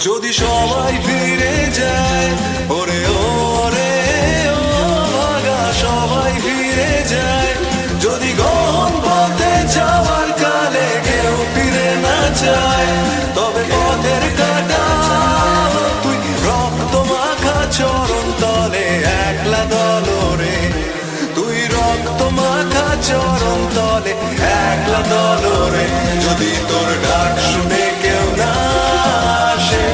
যদি সবাই ফিরে যায়, ওরে ওরে ও ভাগা সবাই ফিরে যায়, যদি গহন পথে যাওয়ার কালে কেউ ফিরে না যায়, তবে পথের কাটা তুই রক্ত মাখা চরণ তলে একলা দলরে, তুই রক্ত মাখা চরণ তলে একলা দলরে, যদি তোর ডাক শুনে কেউ না আসে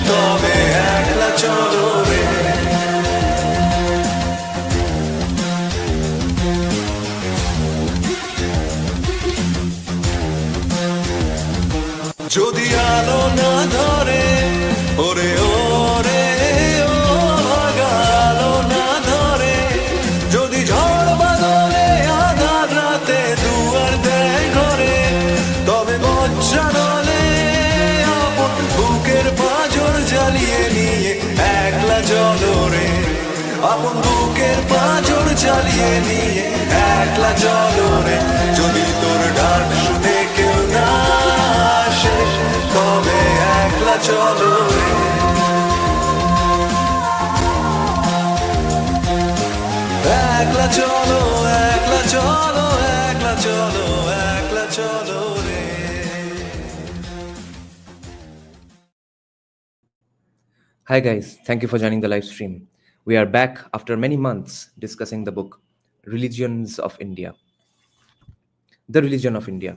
তবে একলা চলো রে। যদি আলো না ধরে, ওরে ওরে ও ভাগা আলো না ধরে, যদি ঝড় বাদলে আধার রাতে দুয়ার দেয় ঘরে, তবে বজ্রা দলে আপন বুকের পাঁজর জ্বালিয়ে নিয়ে একলা চলো রে, আপন বুকের পাঁজর জ্বালিয়ে নিয়ে একলা চলো রে, যদি তোর ডাক শুনে কেউ না আসে তবে একলা চলো রে। একলা চলো, একলা চলো, একলা চলো, একলা চলো রে। Hi guys, thank you for joining the live stream. We are back after many months discussing the book Religions of India. The Religion of India,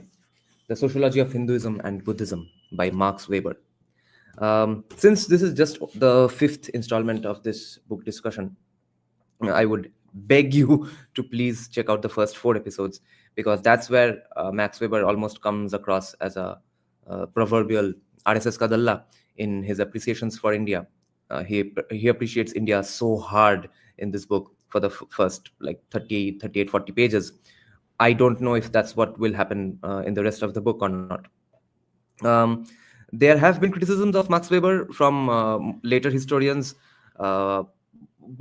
The Sociology of Hinduism and Buddhism by Max Weber. Since this is just the 5th installment of this book discussion, I would beg you to please check out the first 4 episodes, because that's where Max Weber almost comes across as a proverbial RSS Kadalla in his appreciations for India. He appreciates India so hard in this book for the first like 38, 40 pages. I don't know if that's what will happen in the rest of the book or not. There have been criticisms of Max Weber from later historians,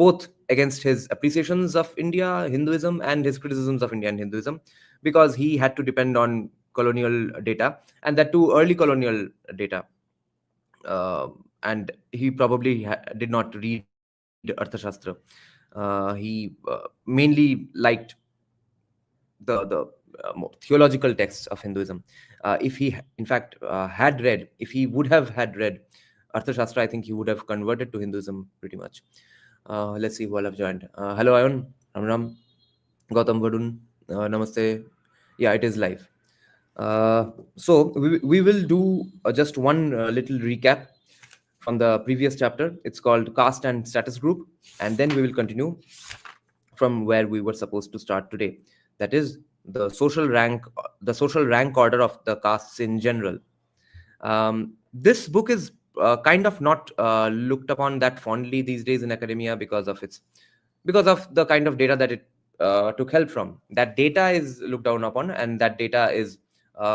both against his appreciations of India, Hinduism, and his criticisms of India and Hinduism, because he had to depend on colonial data, and that too early colonial data. And he probably did not read Arthashastra. He mainly liked the more theological texts of Hinduism. If he, in fact, if he would have had read Arthashastra, I think he would have converted to Hinduism pretty much. Let's see who all have joined. Hello, Ayon. Ram Ram. Gautam Vadun. Namaste. Yeah, it is live. So we will do just one little recap from the previous chapter. It's called Caste and Status Group, and then we will continue from where we were supposed to start today. That is the social rank order of the castes in general. This book is kind of not looked upon that fondly these days in academia because of the kind of data that it took help from. That data is looked down upon, and that data is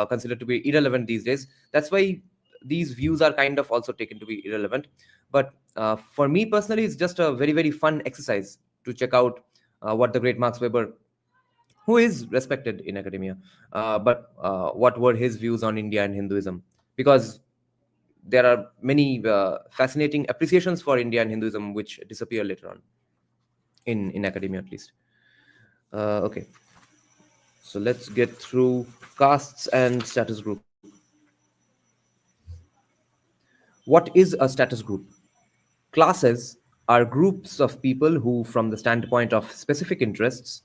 considered to be irrelevant these days. That's why these views are kind of also taken to be irrelevant. But for me personally, it's just a very, very fun exercise to check out what the great Max Weber, who is respected in academia, but what were his views on India and Hinduism, because there are many fascinating appreciations for India and Hinduism which disappear later on in academia, at least. Okay, so let's get through castes and status group. What is a status group? Classes are groups of people who, from the standpoint of specific interests,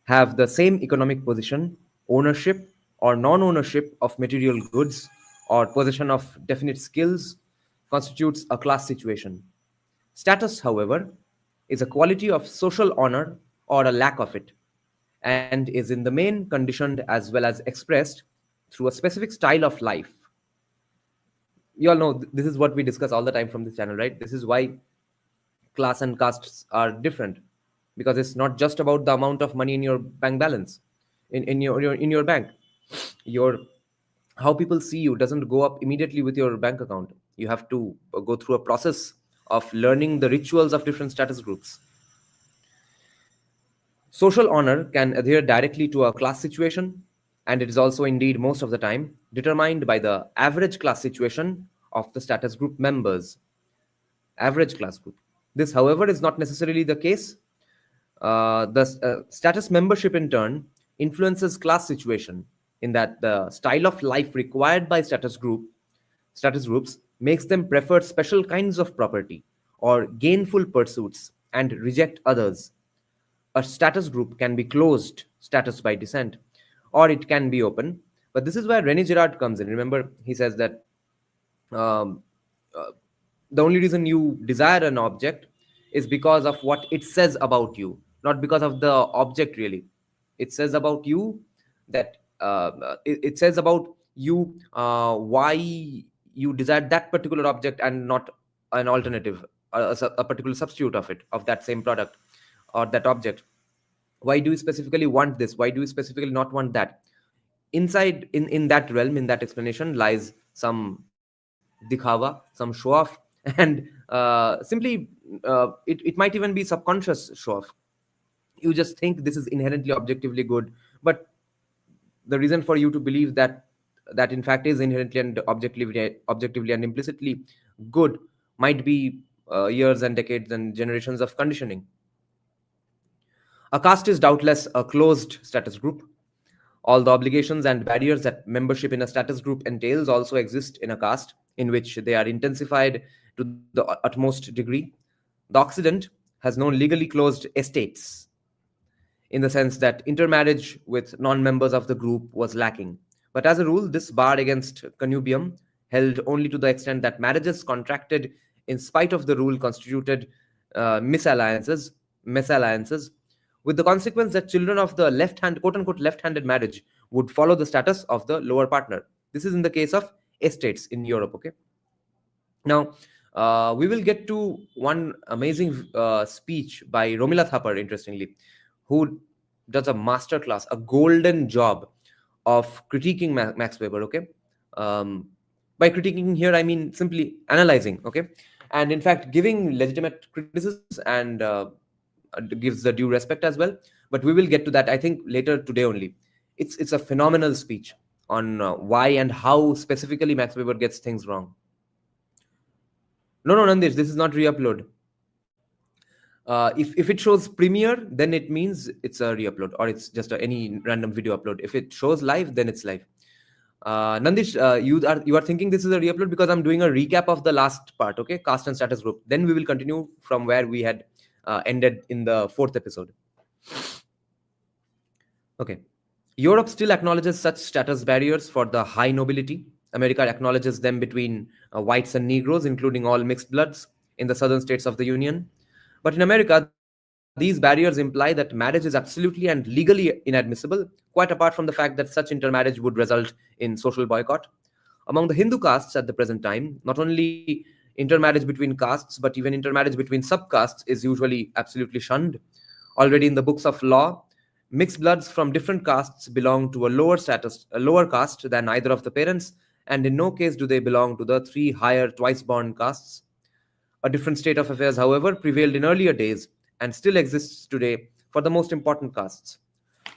have the same economic position, ownership or non-ownership of material goods, or possession of definite skills, constitutes a class situation. Status, however, is a quality of social honor or a lack of it, and is in the main conditioned as well as expressed through a specific style of life. You all know this is what we discuss all the time from this channel, right? This is why class and castes are different, because it's not just about the amount of money in your bank balance, in your bank. How people see you doesn't go up immediately with your bank account. You have to go through a process of learning the rituals of different status groups. Social honor can adhere directly to a class situation, and it is also indeed most of the time determined by the average class situation of the status group members, average class group. This, however, is not necessarily the case. The status membership, in turn, influences class situation in that the style of life required by status groups makes them prefer special kinds of property or gainful pursuits and reject others. A status group can be closed, status by descent, or it can be open. But this is where René Girard comes in. Remember, he says that um, uh, the only reason you desire an object is because of what it says about you, not because of the object really. It says about you that it says about you why you desire that particular object and not an alternative, a particular substitute of it, of that same product or that object. Why do you specifically want this? Why do you specifically not want that? Inside, in that realm, in that explanation, lies some dikhawa, some show off, and simply it might even be subconscious show off. You just think this is inherently objectively good, but the reason for you to believe that in fact is inherently and objectively and implicitly good might be years and decades and generations of conditioning. A caste is doubtless a closed status group. All the obligations and barriers that membership in a status group entails also exist in a caste, in which they are intensified to the utmost degree. The Occident has known legally closed estates, in the sense that intermarriage with non members of the group was lacking. But as a rule, this bar against connubium held only to the extent that marriages contracted in spite of the rule constituted misalliances, with the consequence that children of the left hand, quote unquote, left handed marriage would follow the status of the lower partner. This is in the case of estates in Europe. Okay. Now, we will get to one amazing speech by Romila Thapar, interestingly, who does a masterclass, a golden job of critiquing Max Weber. Okay. By critiquing here, I mean simply analyzing. Okay. And in fact, giving legitimate criticisms and gives the due respect as well. But we will get to that, I think, later today only. It's a phenomenal speech on why and how specifically Max Weber gets things wrong. No, Nandish, this is not re-upload. If it shows premiere, then it means it's a re-upload, or it's just any random video upload. If it shows live, then it's live. Nandish, you are thinking this is a re-upload because I'm doing a recap of the last part, okay? Caste and status group. Then we will continue from where we had ended in the 4th episode. Okay. Europe still acknowledges such status barriers for the high nobility. America acknowledges them between whites and Negroes, including all mixed bloods in the southern states of the Union. But in America, these barriers imply that marriage is absolutely and legally inadmissible, quite apart from the fact that such intermarriage would result in social boycott. Among the Hindu castes at the present time, not only intermarriage between castes, but even intermarriage between subcastes is usually absolutely shunned. Already in the books of law, mixed bloods from different castes belong to a lower caste than either of the parents, and in no case do they belong to the 3 higher twice-born castes. A different state of affairs, however, prevailed in earlier days and still exists today for the most important castes.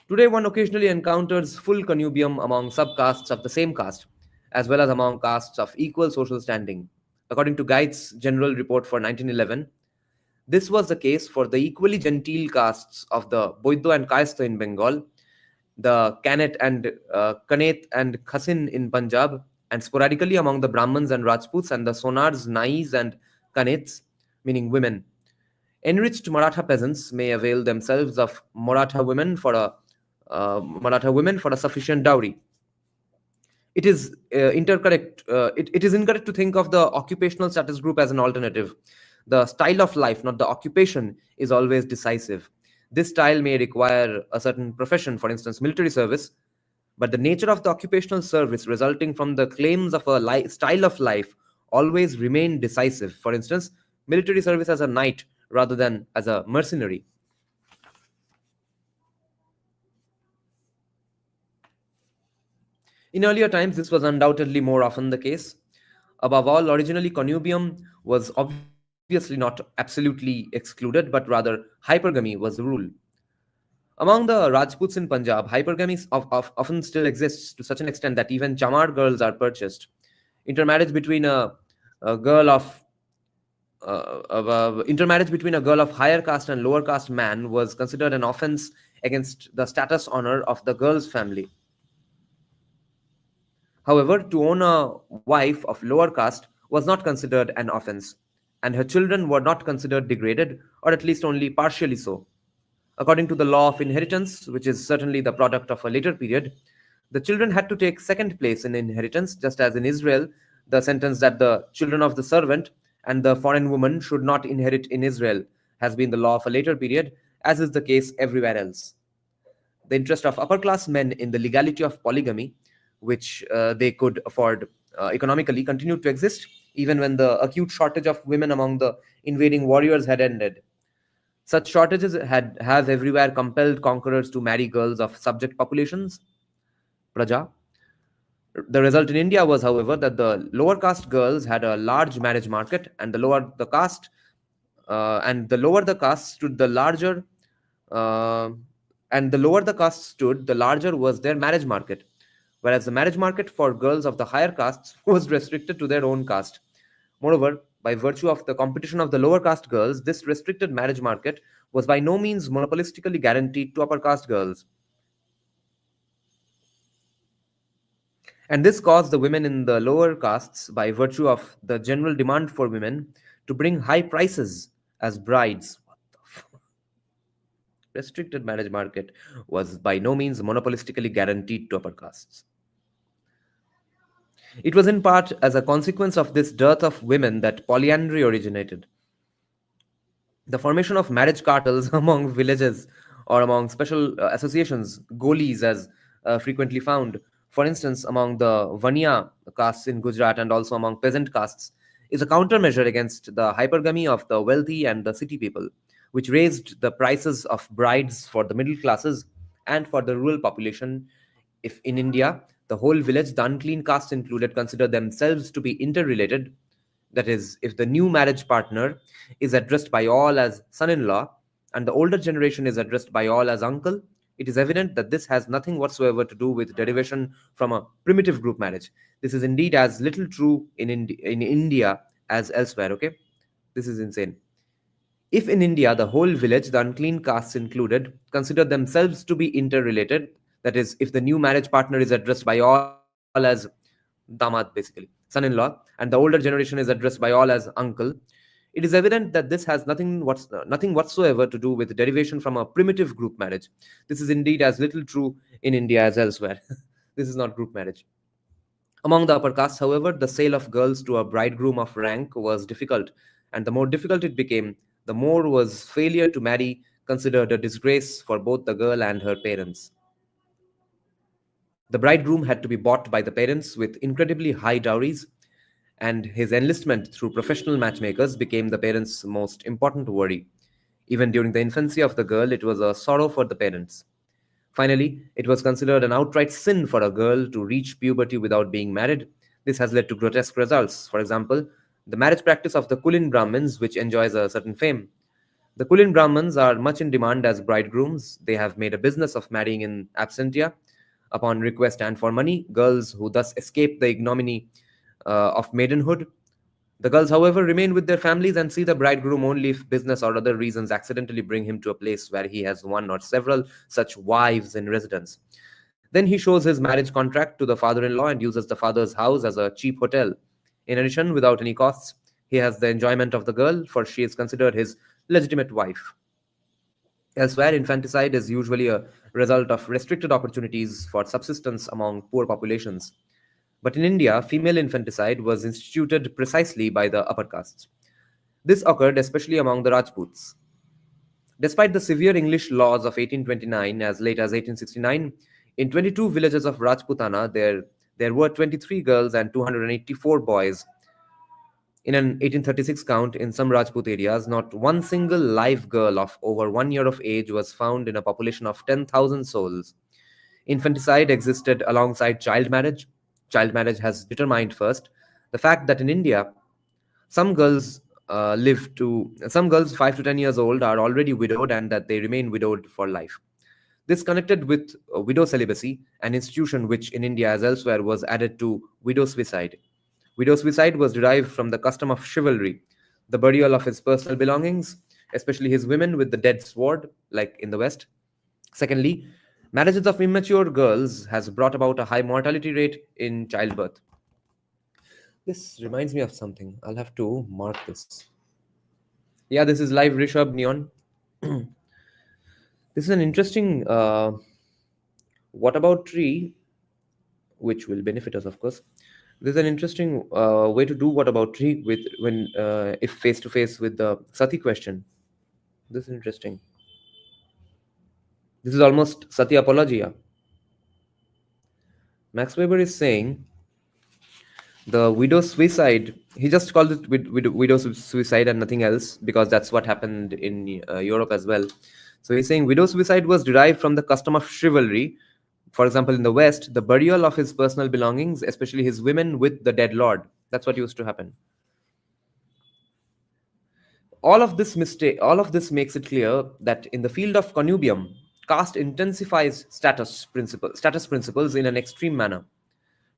Today, one occasionally encounters full connubium among subcastes of the same caste, as well as among castes of equal social standing. According to Guide's General Report for 1911, this was the case for the equally genteel castes of the Boiddo and Caste in Bengal, the Kanet and Khasin in Punjab, and sporadically among the Brahmins and Rajputs and the Sonars, Nais, and Kanets, meaning women. Enriched Maratha peasants may avail themselves of Maratha women for a sufficient dowry. It is incorrect to think of the occupational status group as an alternative. The style of life, not the occupation, is always decisive. This style may require a certain profession, for instance, military service, but the nature of the occupational service resulting from the claims of a style of life always remain decisive. For instance, military service as a knight rather than as a mercenary. In earlier times, this was undoubtedly more often the case. Above all, originally connubium was obviously not absolutely excluded, but rather hypergamy was the rule. Among the Rajputs in Punjab, hypergamy often still exists to such an extent that even chamar girls are purchased. Intermarriage between a A girl of intermarriage between a girl of higher caste and lower caste man was considered an offense against the status honor of the girl's family. However, to own a wife of lower caste was not considered an offense, and her children were not considered degraded, or at least only partially so. According to the law of inheritance, which is certainly the product of a later period, the children had to take second place in inheritance, just as in Israel, the sentence that the children of the servant and the foreign woman should not inherit in Israel has been the law of a later period, as is the case everywhere else. The interest of upper class men in the legality of polygamy, which they could afford economically, continued to exist even when the acute shortage of women among the invading warriors had ended. Such shortages have everywhere compelled conquerors to marry girls of subject populations, praja. The result in India was, however, that the lower caste girls had a large marriage market, and the lower the caste stood, the larger, uh, and the lower the caste stood, the larger was their marriage market. Whereas the marriage market for girls of the higher castes was restricted to their own caste. Moreover, by virtue of the competition of the lower caste girls, this restricted marriage market was by no means monopolistically guaranteed to upper caste girls. And this caused the women in the lower castes, by virtue of the general demand for women, to bring high prices as brides. What the restricted marriage market was by no means monopolistically guaranteed to upper castes. It was in part as a consequence of this dearth of women that polyandry originated. The formation of marriage cartels among villages or among special associations, golis as frequently found, for instance, among the Vanya castes in Gujarat and also among peasant castes, is a countermeasure against the hypergamy of the wealthy and the city people, which raised the prices of brides for the middle classes and for the rural population. If in India, the whole village, the unclean caste included, consider themselves to be interrelated, that is, if the new marriage partner is addressed by all as son in law and the older generation is addressed by all as uncle, it is evident that this has nothing whatsoever to do with derivation from a primitive group marriage. This is indeed as little true in India as elsewhere, okay? This is insane. If in India the whole village, the unclean castes included, consider themselves to be interrelated, that is, if the new marriage partner is addressed by all as damad, basically, son in law, and the older generation is addressed by all as uncle, it is evident that this has nothing whatsoever to do with derivation from a primitive group marriage. This is indeed as little true in India as elsewhere. This is not group marriage. Among the upper castes, however, the sale of girls to a bridegroom of rank was difficult, and the more difficult it became, the more was failure to marry considered a disgrace for both the girl and her parents. The bridegroom had to be bought by the parents with incredibly high dowries, and his enlistment through professional matchmakers became the parents' most important worry. Even during the infancy of the girl, it was a sorrow for the parents. Finally, it was considered an outright sin for a girl to reach puberty without being married. This has led to grotesque results. For example, the marriage practice of the Kulin Brahmins, which enjoys a certain fame. The Kulin Brahmins are much in demand as bridegrooms. They have made a business of marrying in absentia, upon request and for money, girls who thus escape the ignominy of maidenhood. The girls, however, remain with their families and see the bridegroom only if business or other reasons accidentally bring him to a place where he has one or several such wives in residence. Then he shows his marriage contract to the father in law and uses the father's house as a cheap hotel. In addition, without any costs, he has the enjoyment of the girl, for she is considered his legitimate wife. Elsewhere, infanticide is usually a result of restricted opportunities for subsistence among poor populations. But in India, female infanticide was instituted precisely by the upper castes. This occurred especially among the Rajputs. Despite the severe English laws of 1829 as late as 1869, in 22 villages of Rajputana there were 23 girls and 284 boys. In an 1836 count in some Rajput areas, not one single live girl of over 1 year of age was found in a population of 10,000 souls. Infanticide existed alongside child marriage. Child marriage has determined first the fact that in India, some girls some girls 5 to 10 years old are already widowed and that they remain widowed for life. This connected with widow celibacy, an institution which in India as elsewhere was added to widow suicide. Widow suicide was derived from the custom of chivalry, the burial of his personal belongings, especially his women, with the dead sword, like in the West. Secondly, marriages of immature girls has brought about a high mortality rate in childbirth. This reminds me of something. I'll have to mark this. Yeah, this is live Rishabh Neon. This is an interesting what about tree, which will benefit us, of course. There's an interesting way to do what about tree with when if face to face with the Sati question. This is interesting. This is almost Sati apologia. Max Weber is saying the widow suicide. He just called it widow suicide and nothing else because that's what happened in Europe as well. So he's saying widow suicide was derived from the custom of chivalry. For example, in the West, the burial of his personal belongings, especially his women, with the dead lord. That's what used to happen. All of this makes it clear that in the field of connubium, caste intensifies status principles in an extreme manner.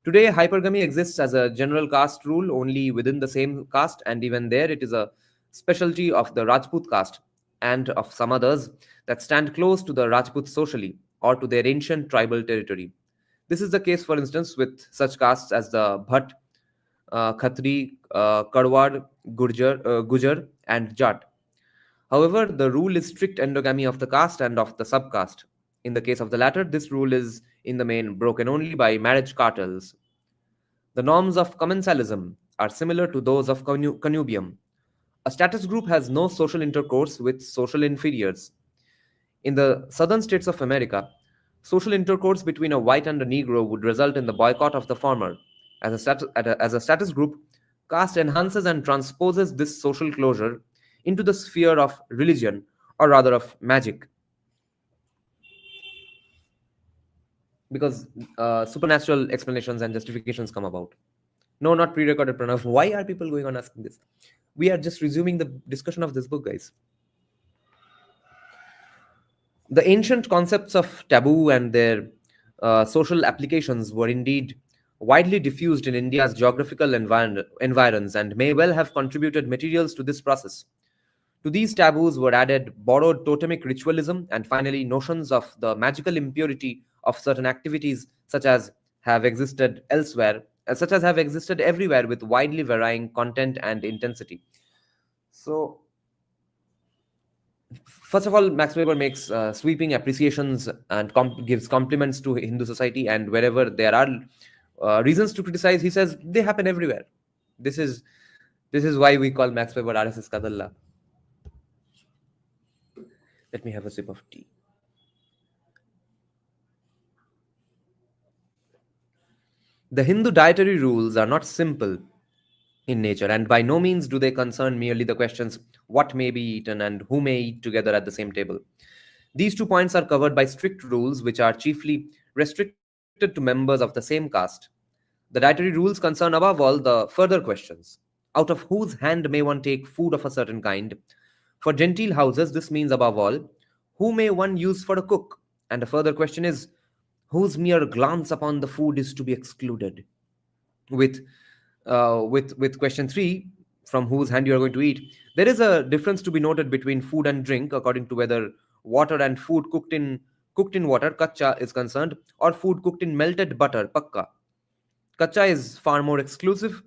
Today, hypergamy exists as a general caste rule only within the same caste, and even there, it is a specialty of the Rajput caste and of some others that stand close to the Rajputs socially or to their ancient tribal territory. This is the case, for instance, with such castes as the Bhat, Khatri, Karwar, Gujar, and Jat. However, the rule is strict endogamy of the caste and of the subcaste. In the case of the latter, this rule is in the main broken only by marriage cartels. The norms of commensalism are similar to those of connubium. A status group has no social intercourse with social inferiors. In the southern states of America, social intercourse between a white and a Negro would result in the boycott of the former. As a status group, caste enhances and transposes this social closure into the sphere of religion, or rather of magic, because supernatural explanations and justifications come about. No, not pre recorded Pranav. Why are people going on asking this? We are just resuming the discussion of this book, guys. The ancient concepts of taboo and their social applications were indeed widely diffused in India's geographical environs and may well have contributed materials to this process. To these taboos were added borrowed totemic ritualism and finally notions of the magical impurity of certain activities such as have existed everywhere with widely varying content and intensity. So, first of all, Max Weber makes sweeping appreciations and gives compliments to Hindu society, and wherever there are reasons to criticize, he says they happen everywhere. This is why we call Max Weber RSS Kadalla. Let me have a sip of tea. The Hindu dietary rules are not simple in nature, and by no means do they concern merely the questions what may be eaten and who may eat together at the same table. These 2 points are covered by strict rules which are chiefly restricted to members of the same caste. The dietary rules concern above all the further questions. Out of whose hand may one take food of a certain kind? For genteel houses, this means above all, who may one use for a cook? And a further question is, whose mere glance upon the food is to be excluded? With question 3, from whose hand you are going to eat, there is a difference to be noted between food and drink according to whether water and food cooked in water kacha is concerned, or food cooked in melted butter pakka. Kacha is far more exclusive.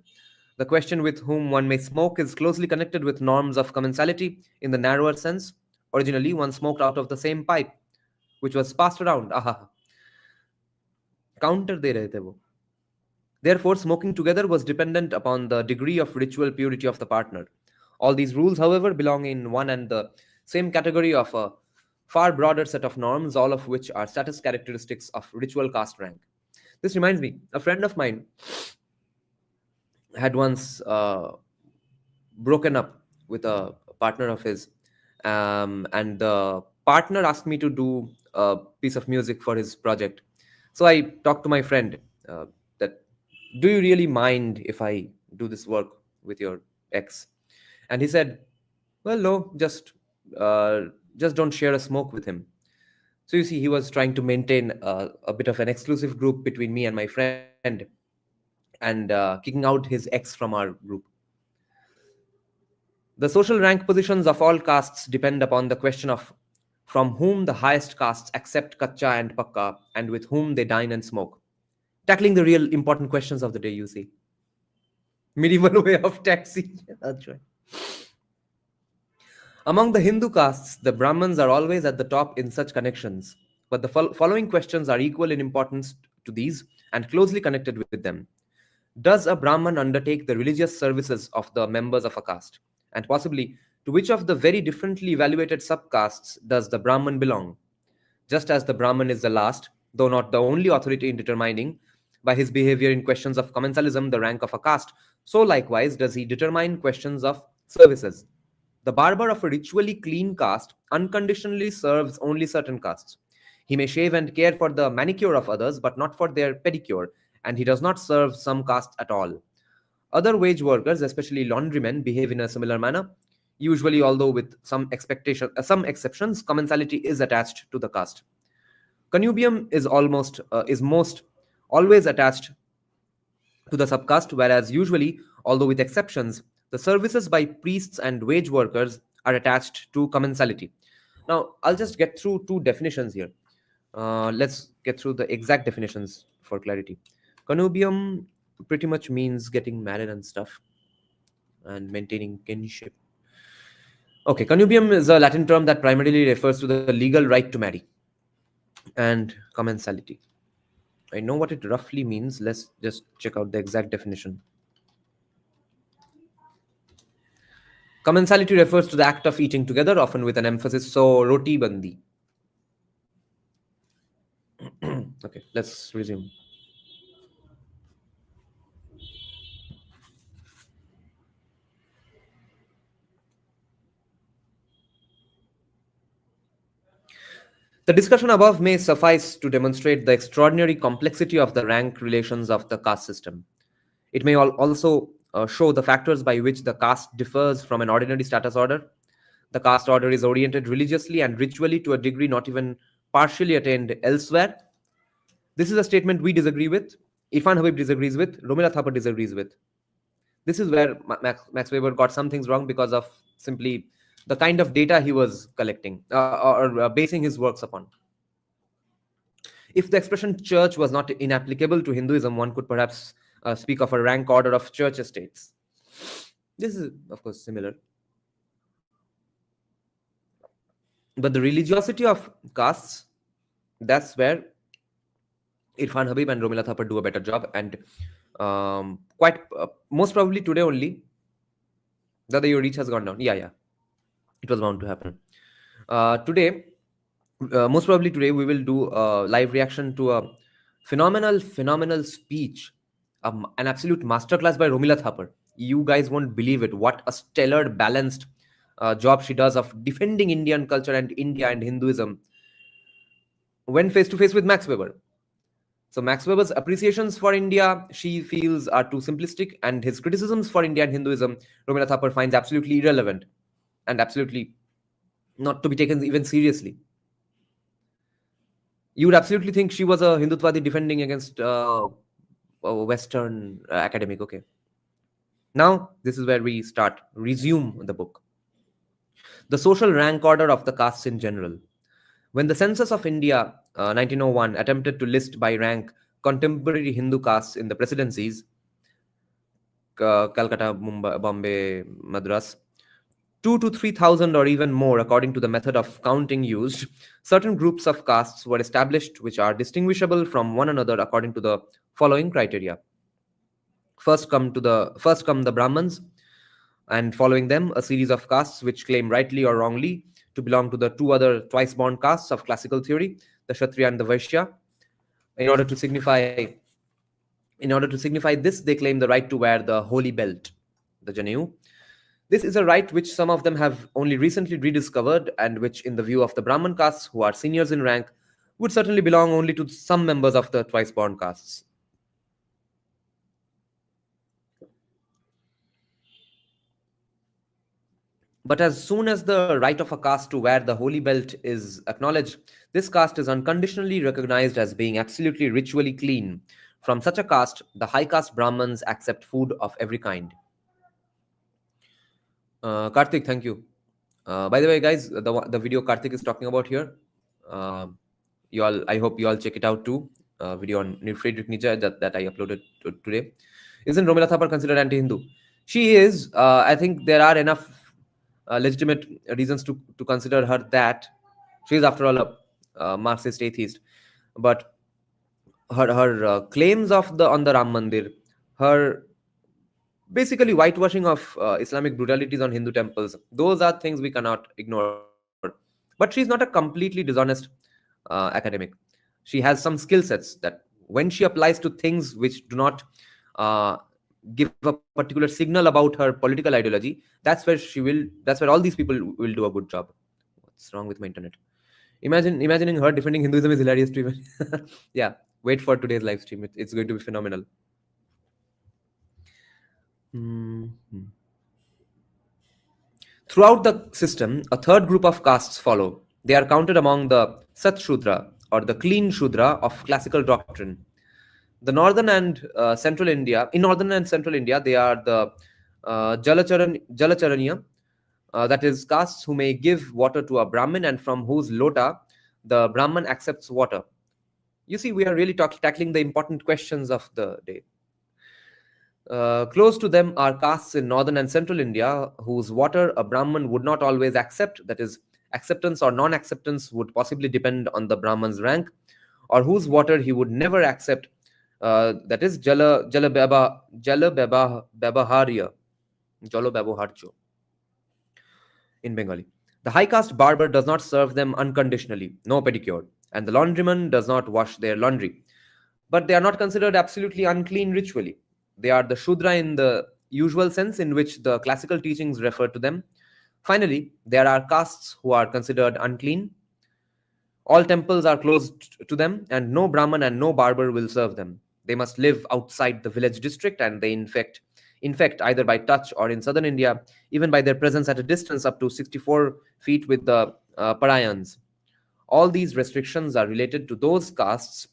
The question with whom one may smoke is closely connected with norms of commensality in the narrower sense. Originally, one smoked out of the same pipe, which was passed around. Aha. Counter de rahe the wo. Therefore, smoking together was dependent upon the degree of ritual purity of the partner. All these rules, however, belong in one and the same category of a far broader set of norms, all of which are status characteristics of ritual caste rank. This reminds me, a friend of mine had once broken up with a partner of his, and the partner asked me to do a piece of music for his project. So I talked to my friend that, do you really mind if I do this work with your ex? And he said, well, no, just don't share a smoke with him. So you see, he was trying to maintain a bit of an exclusive group between me and my friend. And and kicking out his ex from our group. The social rank positions of all castes depend upon the question of from whom the highest castes accept kacha and pakka and with whom they dine and smoke. Tackling the real important questions of the day, you see. Medieval way of taxing. That's right. Among the Hindu castes, the Brahmins are always at the top in such connections, but the following questions are equal in importance to these and closely connected with them. Does a Brahman undertake the religious services of the members of a caste? And possibly, to which of the very differently evaluated subcastes does the Brahman belong? Just as the Brahman is the last, though not the only authority in determining, by his behavior in questions of commensalism, the rank of a caste, so likewise does he determine questions of services. The barber of a ritually clean caste unconditionally serves only certain castes. He may shave and care for the manicure of others, but not for their pedicure, and he does not serve some castes at all. Other wage workers, especially laundrymen, behave in a similar manner. Usually, although with some exceptions, commensality is attached to the caste. Connubium is most always attached to the subcaste, whereas usually, although with exceptions, the services by priests and wage workers are attached to commensality. Now, I'll just get through two definitions here. Let's get through the exact definitions for clarity. Connubium pretty much means getting married and stuff and maintaining kinship. Okay, connubium is a Latin term that primarily refers to the legal right to marry. And commensality. I know what it roughly means. Let's just check out the exact definition. Commensality refers to the act of eating together, often with an emphasis so roti bandi. Okay, let's resume. The discussion above may suffice to demonstrate the extraordinary complexity of the rank relations of the caste system. It may also show the factors by which the caste differs from an ordinary status order. The caste order is oriented religiously and ritually to a degree not even partially attained elsewhere. This is a statement we disagree with, Irfan Habib disagrees with, Romila Thapar disagrees with. This is where Max Weber got some things wrong because of simply the kind of data he was collecting or basing his works upon. If the expression church was not inapplicable to Hinduism, one could perhaps speak of a rank order of church estates. This is, of course, similar. But the religiosity of castes, that's where Irfan Habib and Romila Thapar do a better job. And most probably today only, that your reach has gone down. Yeah. It was bound to happen. Most probably today, we will do a live reaction to a phenomenal speech, an absolute masterclass by Romila Thapar. You guys won't believe it. What a stellar, balanced job she does of defending Indian culture and India and Hinduism when face to face with Max Weber. So Max Weber's appreciations for India, she feels, are too simplistic, and his criticisms for India and Hinduism, Romila Thapar finds absolutely irrelevant and absolutely not to be taken even seriously. You would absolutely think she was a Hindutvadi defending against a Western academic. Okay. Now, this is where we resume the book. The social rank order of the castes in general. When the Census of India, 1901, attempted to list by rank contemporary Hindu castes in the presidencies, Calcutta, Mumbai, Bombay, Madras, 2,000 to 3,000 or even more, according to the method of counting used, certain groups of castes were established which are distinguishable from one another according to the following criteria. First come the Brahmins, and following them a series of castes which claim rightly or wrongly to belong to the two other twice-born castes of classical theory, the Kshatriya and the Vaishya. In order to signify this, they claim the right to wear the holy belt, the Janeyu. This is a right which some of them have only recently rediscovered, and which, in the view of the Brahman castes, who are seniors in rank, would certainly belong only to some members of the twice-born castes. But as soon as the right of a caste to wear the holy belt is acknowledged, this caste is unconditionally recognized as being absolutely ritually clean, From such a caste, the high caste Brahmins accept food of every kind. Karthik, thank you. By the way, guys, the video Karthik is talking about here, uh, I hope you all check it out too. Video on Friedrich Nietzsche that I uploaded today. Isn't Romila Thapar considered anti-Hindu? She is. I think there are enough legitimate reasons to consider her that. She is, after all, a Marxist atheist. But her claims on the Ram Mandir, her basically whitewashing of Islamic brutalities on Hindu temples, those are things we cannot ignore. But she's not a completely dishonest academic. She has some skill sets that when she applies to things which do not uh, give a particular signal about her political ideology, that's where all these people will do a good job. What's wrong with my internet? Imagining her defending Hinduism is hilarious to even. Yeah, wait for today's live stream. It's going to be phenomenal. Mhm. Throughout the system, a third group of castes follow. They are counted among the Sat Shudra, or the clean Shudra of classical doctrine. The northern and central India, in northern and central India, they are the Jalacharaniya, that is, castes who may give water to a Brahmin and from whose lota the Brahman accepts water. You see, we are really tackling the important questions of the day. Close to them are castes in northern and central India whose water a Brahman would not always accept, that is, acceptance or non acceptance would possibly depend on the Brahman's rank, or whose water he would never accept, that is, Jala Babaharjo in Bengali. The high caste barber does not serve them unconditionally, no pedicure, and the laundryman does not wash their laundry. But they are not considered absolutely unclean ritually. They are the Shudra in the usual sense in which the classical teachings refer to them. Finally, there are castes who are considered unclean. All temples are closed to them, and no Brahman and no barber will serve them. They must live outside the village district, and they infect either by touch or in southern India, even by their presence at a distance up to 64 feet with the Parayans. All these restrictions are related to those castes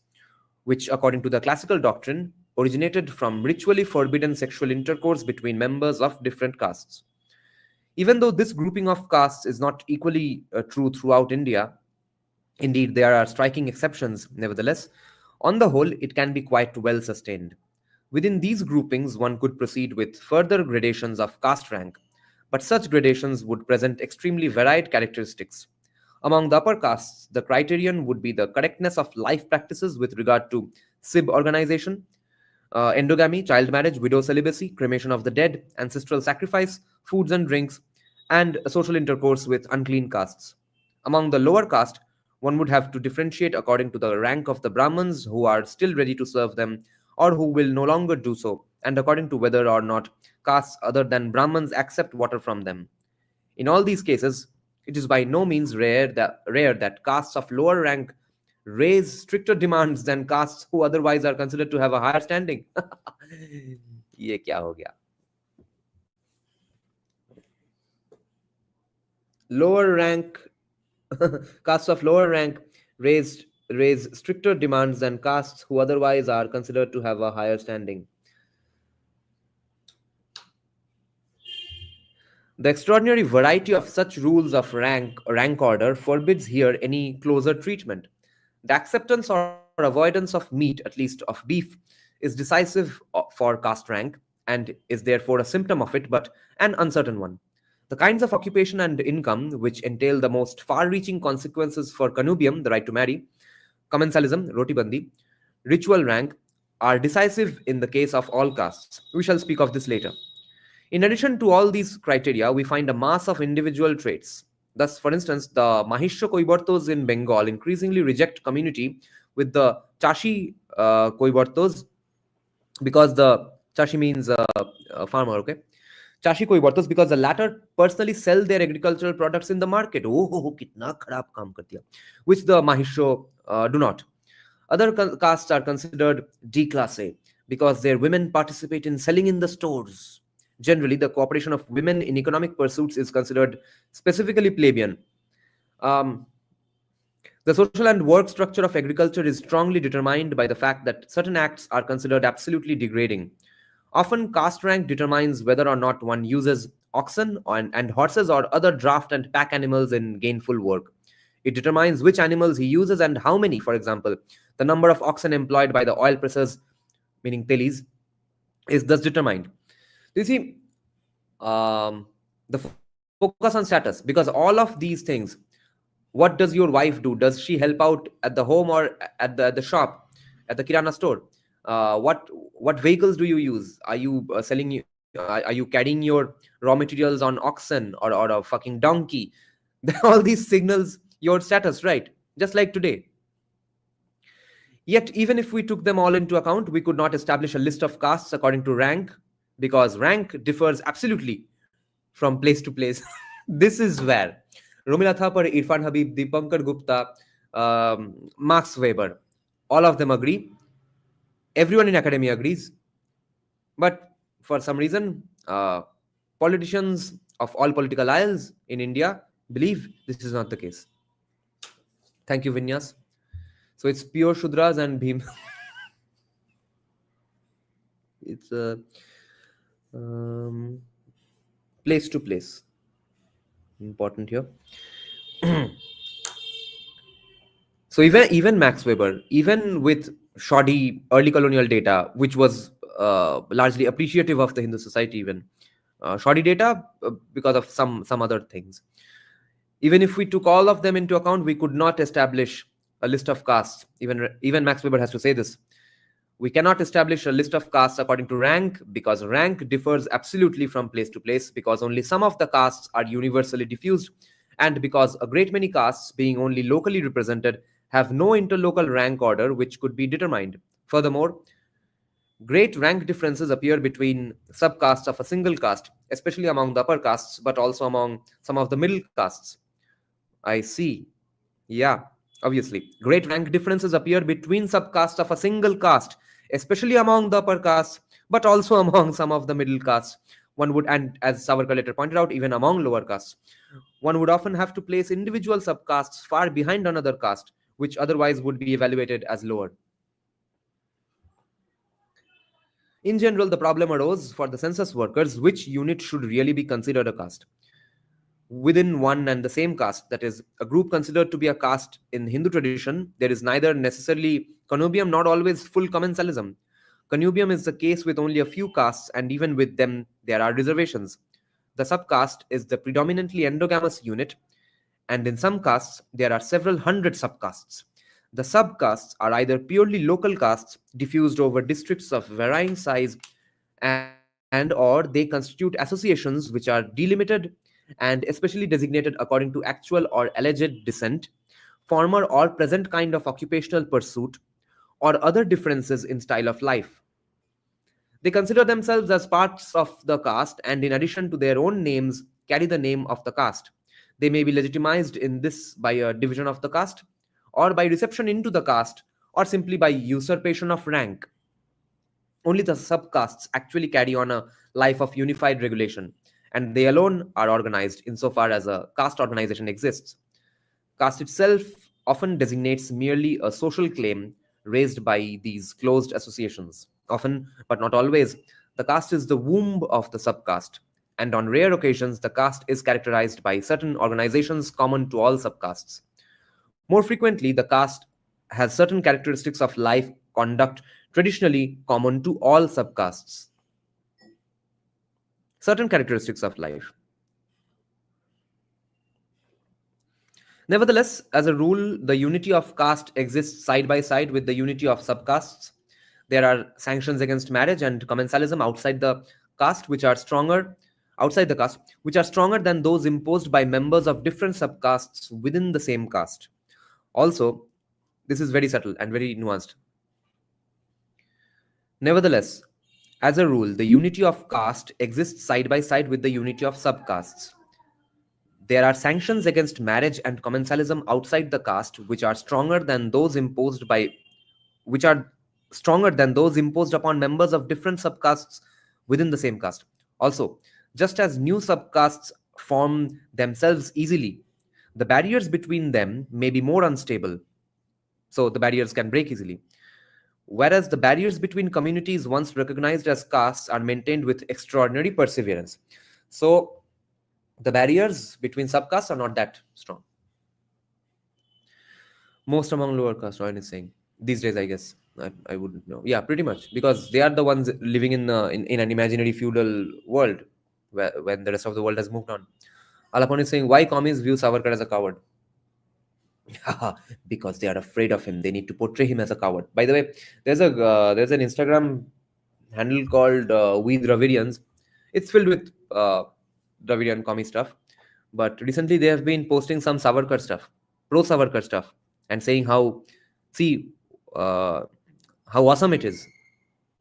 which, according to the classical doctrine, originated from ritually forbidden sexual intercourse between members of different castes. Even though this grouping of castes is not equally true throughout India, indeed there are striking exceptions, nevertheless, on the whole, it can be quite well sustained. Within these groupings, one could proceed with further gradations of caste rank, but such gradations would present extremely varied characteristics. Among the upper castes, the criterion would be the correctness of life practices with regard to SIB organization, endogamy, child marriage, widow celibacy, cremation of the dead, ancestral sacrifice, foods and drinks, and social intercourse with unclean castes. Among the lower caste, one would have to differentiate according to the rank of the Brahmins who are still ready to serve them or who will no longer do so, and according to whether or not castes other than Brahmins accept water from them. In all these cases, it is by no means rare that castes of lower rank raise stricter demands than castes who otherwise are considered to have a higher standing. ये क्या हो गया? Lower rank castes of lower rank raise stricter demands than castes who otherwise are considered to have a higher standing. The extraordinary variety of such rules of rank order forbids here any closer treatment. The acceptance or avoidance of meat, at least of beef, is decisive for caste rank and is therefore a symptom of it, but an uncertain one. The kinds of occupation and income which entail the most far-reaching consequences for connubium, the right to marry, commensalism, roti bandi, ritual rank, are decisive in the case of all castes. We shall speak of this later. In addition to all these criteria, we find a mass of individual traits. Thus, for instance, the Mahishya Koibartos in Bengal increasingly reject community with the Chashi Koibartos, because the Chashi means farmer, okay? Chashi Koibartos, because the latter personally sell their agricultural products in the market. Oh, kitna kharab kaam kar diya. Which the Mahishya do not. Other castes are considered D class A because their women participate in selling in the stores. Generally, the cooperation of women in economic pursuits is considered specifically plebeian. Um, The social and work structure of agriculture is strongly determined by the fact that certain acts are considered absolutely degrading. Often, caste rank determines whether or not one uses oxen and horses or other draft and pack animals in gainful work. It determines which animals he uses and how many. For example, the number of oxen employed by the oil pressers, meaning telis, is thus determined. You see, the focus on status, because all of these things, what does your wife do? Does she help out at the home or at the shop, at the kirana store? What vehicles do you use? Are you are you carrying your raw materials on oxen or a fucking donkey? All these signals your status, right? Just like today. Yet, even if we took them all into account, we could not establish a list of castes according to rank, because rank differs absolutely from place to place. This is where Romila Thapar, Irfan Habib, Dipankar Gupta, Max Weber, all of them agree. Everyone in academia agrees. But for some reason, politicians of all political aisles in India believe this is not the case. Thank you, Vinyas. So it's pure Shudras and Bhim. It's place to place. Important here. So even Max Weber, even with shoddy early colonial data, which was largely appreciative of the Hindu society, even shoddy data because of some other things. Even if we took all of them into account, we could not establish a list of castes. Even Max Weber has to say this. We cannot establish a list of castes according to rank, because rank differs absolutely from place to place, because only some of the castes are universally diffused, and because a great many castes, being only locally represented, have no interlocal rank order which could be determined. Furthermore, great rank differences appear between subcastes of a single caste, especially among the upper castes, but also among some of the middle castes. I see. Yeah, obviously. Great rank differences appear between subcastes of a single caste, especially among the upper castes, but also among some of the middle castes. One would, and as Savarkar later pointed out, even among lower castes. One would often have to place individual subcastes far behind another caste, which otherwise would be evaluated as lower. In general, the problem arose for the census workers which unit should really be considered a caste. Within one and the same caste, that is, a group considered to be a caste in Hindu tradition, there is neither necessarily connubium nor always full commensalism. Connubium is the case with only a few castes, and even with them, there are reservations. The subcaste is the predominantly endogamous unit, and in some castes, there are several hundred subcastes. The subcastes are either purely local castes diffused over districts of varying size, and or they constitute associations which are delimited and especially designated according to actual or alleged descent, former or present kind of occupational pursuit, or other differences in style of life. They consider themselves as parts of the caste, and in addition to their own names, carry the name of the caste. They may be legitimized in this by a division of the caste, or by reception into the caste, or simply by usurpation of rank. Only the subcastes actually carry on a life of unified regulation, and they alone are organized insofar as a caste organization exists. Caste itself often designates merely a social claim raised by these closed associations. Often, but not always, the caste is the womb of the subcaste, and on rare occasions, the caste is characterized by certain organizations common to all subcastes. More frequently, the caste has certain characteristics of life conduct traditionally common to all subcastes. Certain characteristics of life. Nevertheless, as a rule, the unity of caste exists side by side with the unity of subcastes. There are sanctions against marriage and commensalism outside the caste, which are stronger than those imposed by members of different subcastes within the same caste. Also, this is very subtle and very nuanced. Nevertheless, as a rule, the unity of caste exists side by side with the unity of subcastes. There are sanctions against marriage and commensalism outside the caste, which are stronger than those imposed upon members of different subcastes within the same caste. Also, just as new subcastes form themselves easily, The barriers between them may be more unstable, so the barriers can break easily. Whereas the barriers between communities once recognized as castes are maintained with extraordinary perseverance. So the barriers between subcastes are not that strong. Most among lower caste, Ryan is saying. These days, I guess. I wouldn't know. Yeah, pretty much. Because they are the ones living in an imaginary feudal world when the rest of the world has moved on. Alapon is saying, why commies view Savarkar as a coward? Because they are afraid of him. They need to portray him as a coward. By the way, there's an Instagram handle called We Dravidians. It's filled with Dravidian commie stuff. But recently they have been posting some Savarkar stuff, pro Savarkar stuff, and saying see, uh, how awesome it is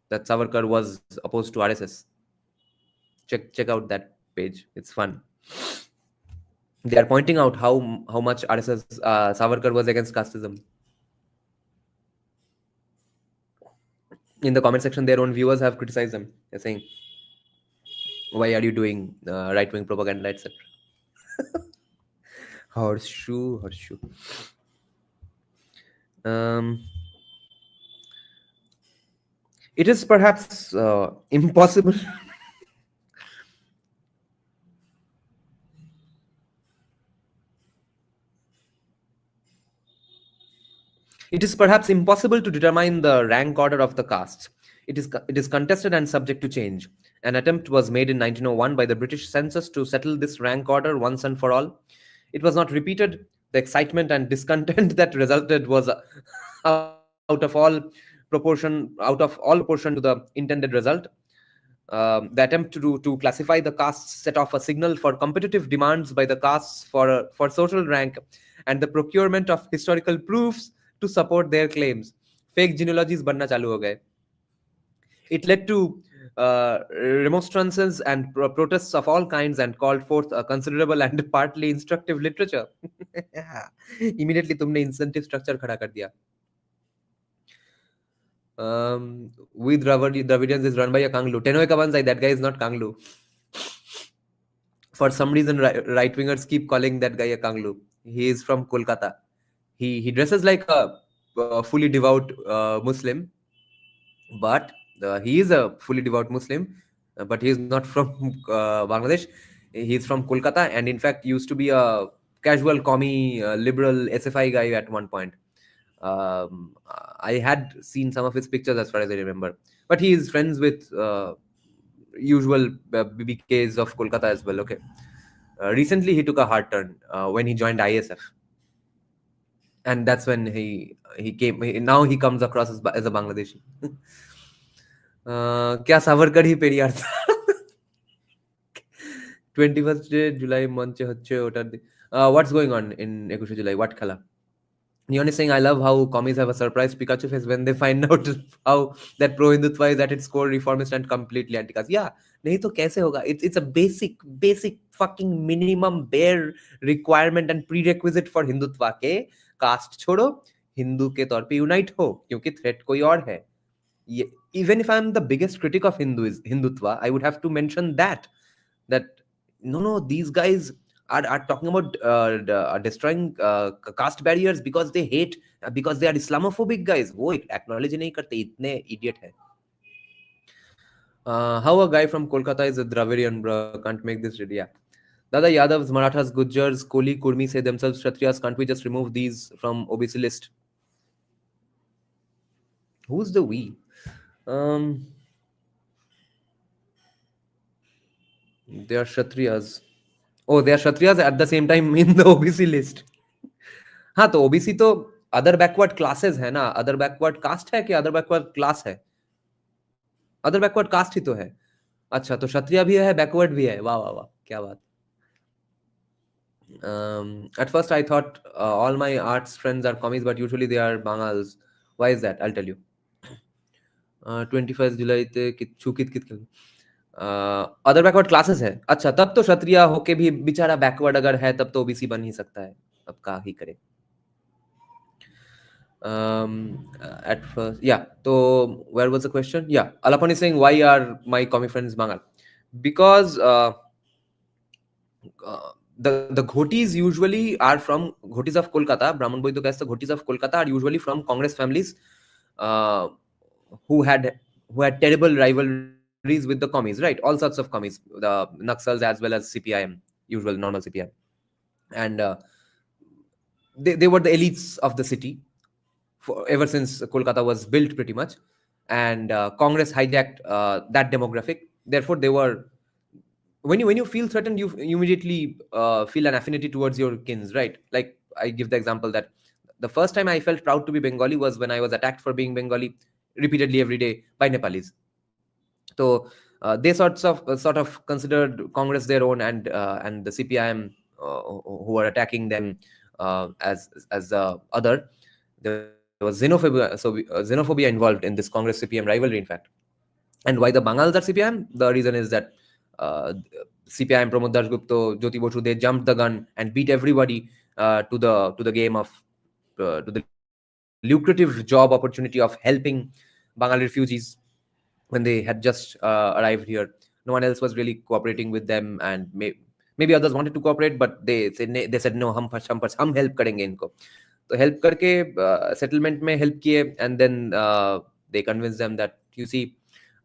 that Savarkar was opposed to RSS. Check out that page. It's fun. They are pointing out how much RSS Savarkar was against casteism. In the comment section, their own viewers have criticized them. They're saying, "Why are you doing right wing propaganda, etc." Horseshoe, horseshoe. Um, it is perhaps impossible. It is perhaps impossible to determine the rank order of the castes. It is contested and subject to change. An attempt was made in 1901 by the British Census to settle this rank order once and for all. It was not repeated. The excitement and discontent that resulted was out of all proportion to the intended result. The attempt to classify the castes set off a signal for competitive demands by the castes for social rank and the procurement of historical proofs to support their claims. Fake genealogies banna chalu ho gaye. It led to remonstrances and protests of all kinds and called forth a considerable and partly instructive literature. Immediately तुमने incentive structure खड़ा कर दिया. With Dravidians is run by a Kanglu. Tenoy Kabansai, that guy is not Kanglu. For some reason, right wingers keep calling that guy a Kanglu. He is from Kolkata. He dresses like a fully devout Muslim, but he is a fully devout Muslim, but he is not from Bangladesh. He is from Kolkata, and in fact used to be a casual commie liberal SFI guy at one point. I had seen some of his pictures as far as I remember, but he is friends with usual BBKs of Kolkata as well. Okay, recently he took a hard turn when he joined ISF, and that's when he came. Now he comes across as a Bangladeshi. क्या सावरकर ही पेरियार था 21st July মঞ্চে হচ্ছে ওটার what's going on in 21 July what খেলা Neon is saying, I love how commies have a surprise Pikachu face when they find out how that pro-Hindutva is at its core reformist and completely anti-caste. Yeah, नहीं तो कैसे होगा? It's a basic fucking minimum bare requirement and prerequisite for Hindutva के caste छोड़ो हिंदू के तौर पे unite हो क्योंकि थ्रेट कोई और है. Even if I'm the biggest critic of Hindutva, I would have to mention that no, these guys are talking about destroying caste barriers because they hate, because they are Islamophobic guys. वो acknowledge नहीं करते, इतने idiot है. How a guy from Kolkata is a Dravidian, bro? Can't make this ready. Yeah. Dada Yadavs, Marathas, Gujars, Koli, Kurmi say themselves Kshatriyas. Can't we just remove these from OBC list? Who's the we? They are Kshatriyas. Oh, they are Kshatriyas at the same time in the OBC list. हाँ तो OBC तो other backward classes है ना, other backward caste है कि other backward class है? Other backward caste ही तो है. अच्छा तो क्षत्रिय भी है, बैकवर्ड भी है. वाह वाह वाह, क्या बात. At first I thought all my arts friends are commies, but usually they are Bangals. Why is that? I'll tell you. 21st July ते किच्छु कित कित अदर बैकवर्ड क्लासेस है. अच्छा तब तो क्षत्रिय होके भी बेचारा बैकवर्ड अगर है तब तो ओबीसी बन ही सकता है. अब क्या ही करे. At first, yeah. So where was the question? Yeah, Alapan is saying, why are my commie friends Bangal? Because the ghotis usually are from ghotis of Kolkata. Brahman Boidya caste, the ghotis of Kolkata are usually from Congress families uh, who had terrible rivalries with the commies, right? All sorts of commies, the Naxals as well as CPIM, usual normal CPIM, and they were the elites of the city ever since Kolkata was built, pretty much, and Congress hijacked that demographic. Therefore, they were, when you feel threatened, you immediately feel an affinity towards your kins, right? Like, I give the example that the first time I felt proud to be Bengali was when I was attacked for being Bengali repeatedly every day by Nepalis. So they sort of considered Congress their own, and the CPIM who were attacking them as other. There was xenophobia, xenophobia involved in this Congress CPM rivalry, in fact. And why the Bangals are CPIM? The reason is that uh, CPIM, Pramod Das Gupta, Jyoti Basu, they jumped the gun and beat everybody to the game of to the lucrative job opportunity of helping Bengali refugees when they had just arrived here. No one else was really cooperating with them, and maybe others wanted to cooperate, but they said no, hum help karenge inko. तो help करके settlement में help किए, and then they convinced them that, you see,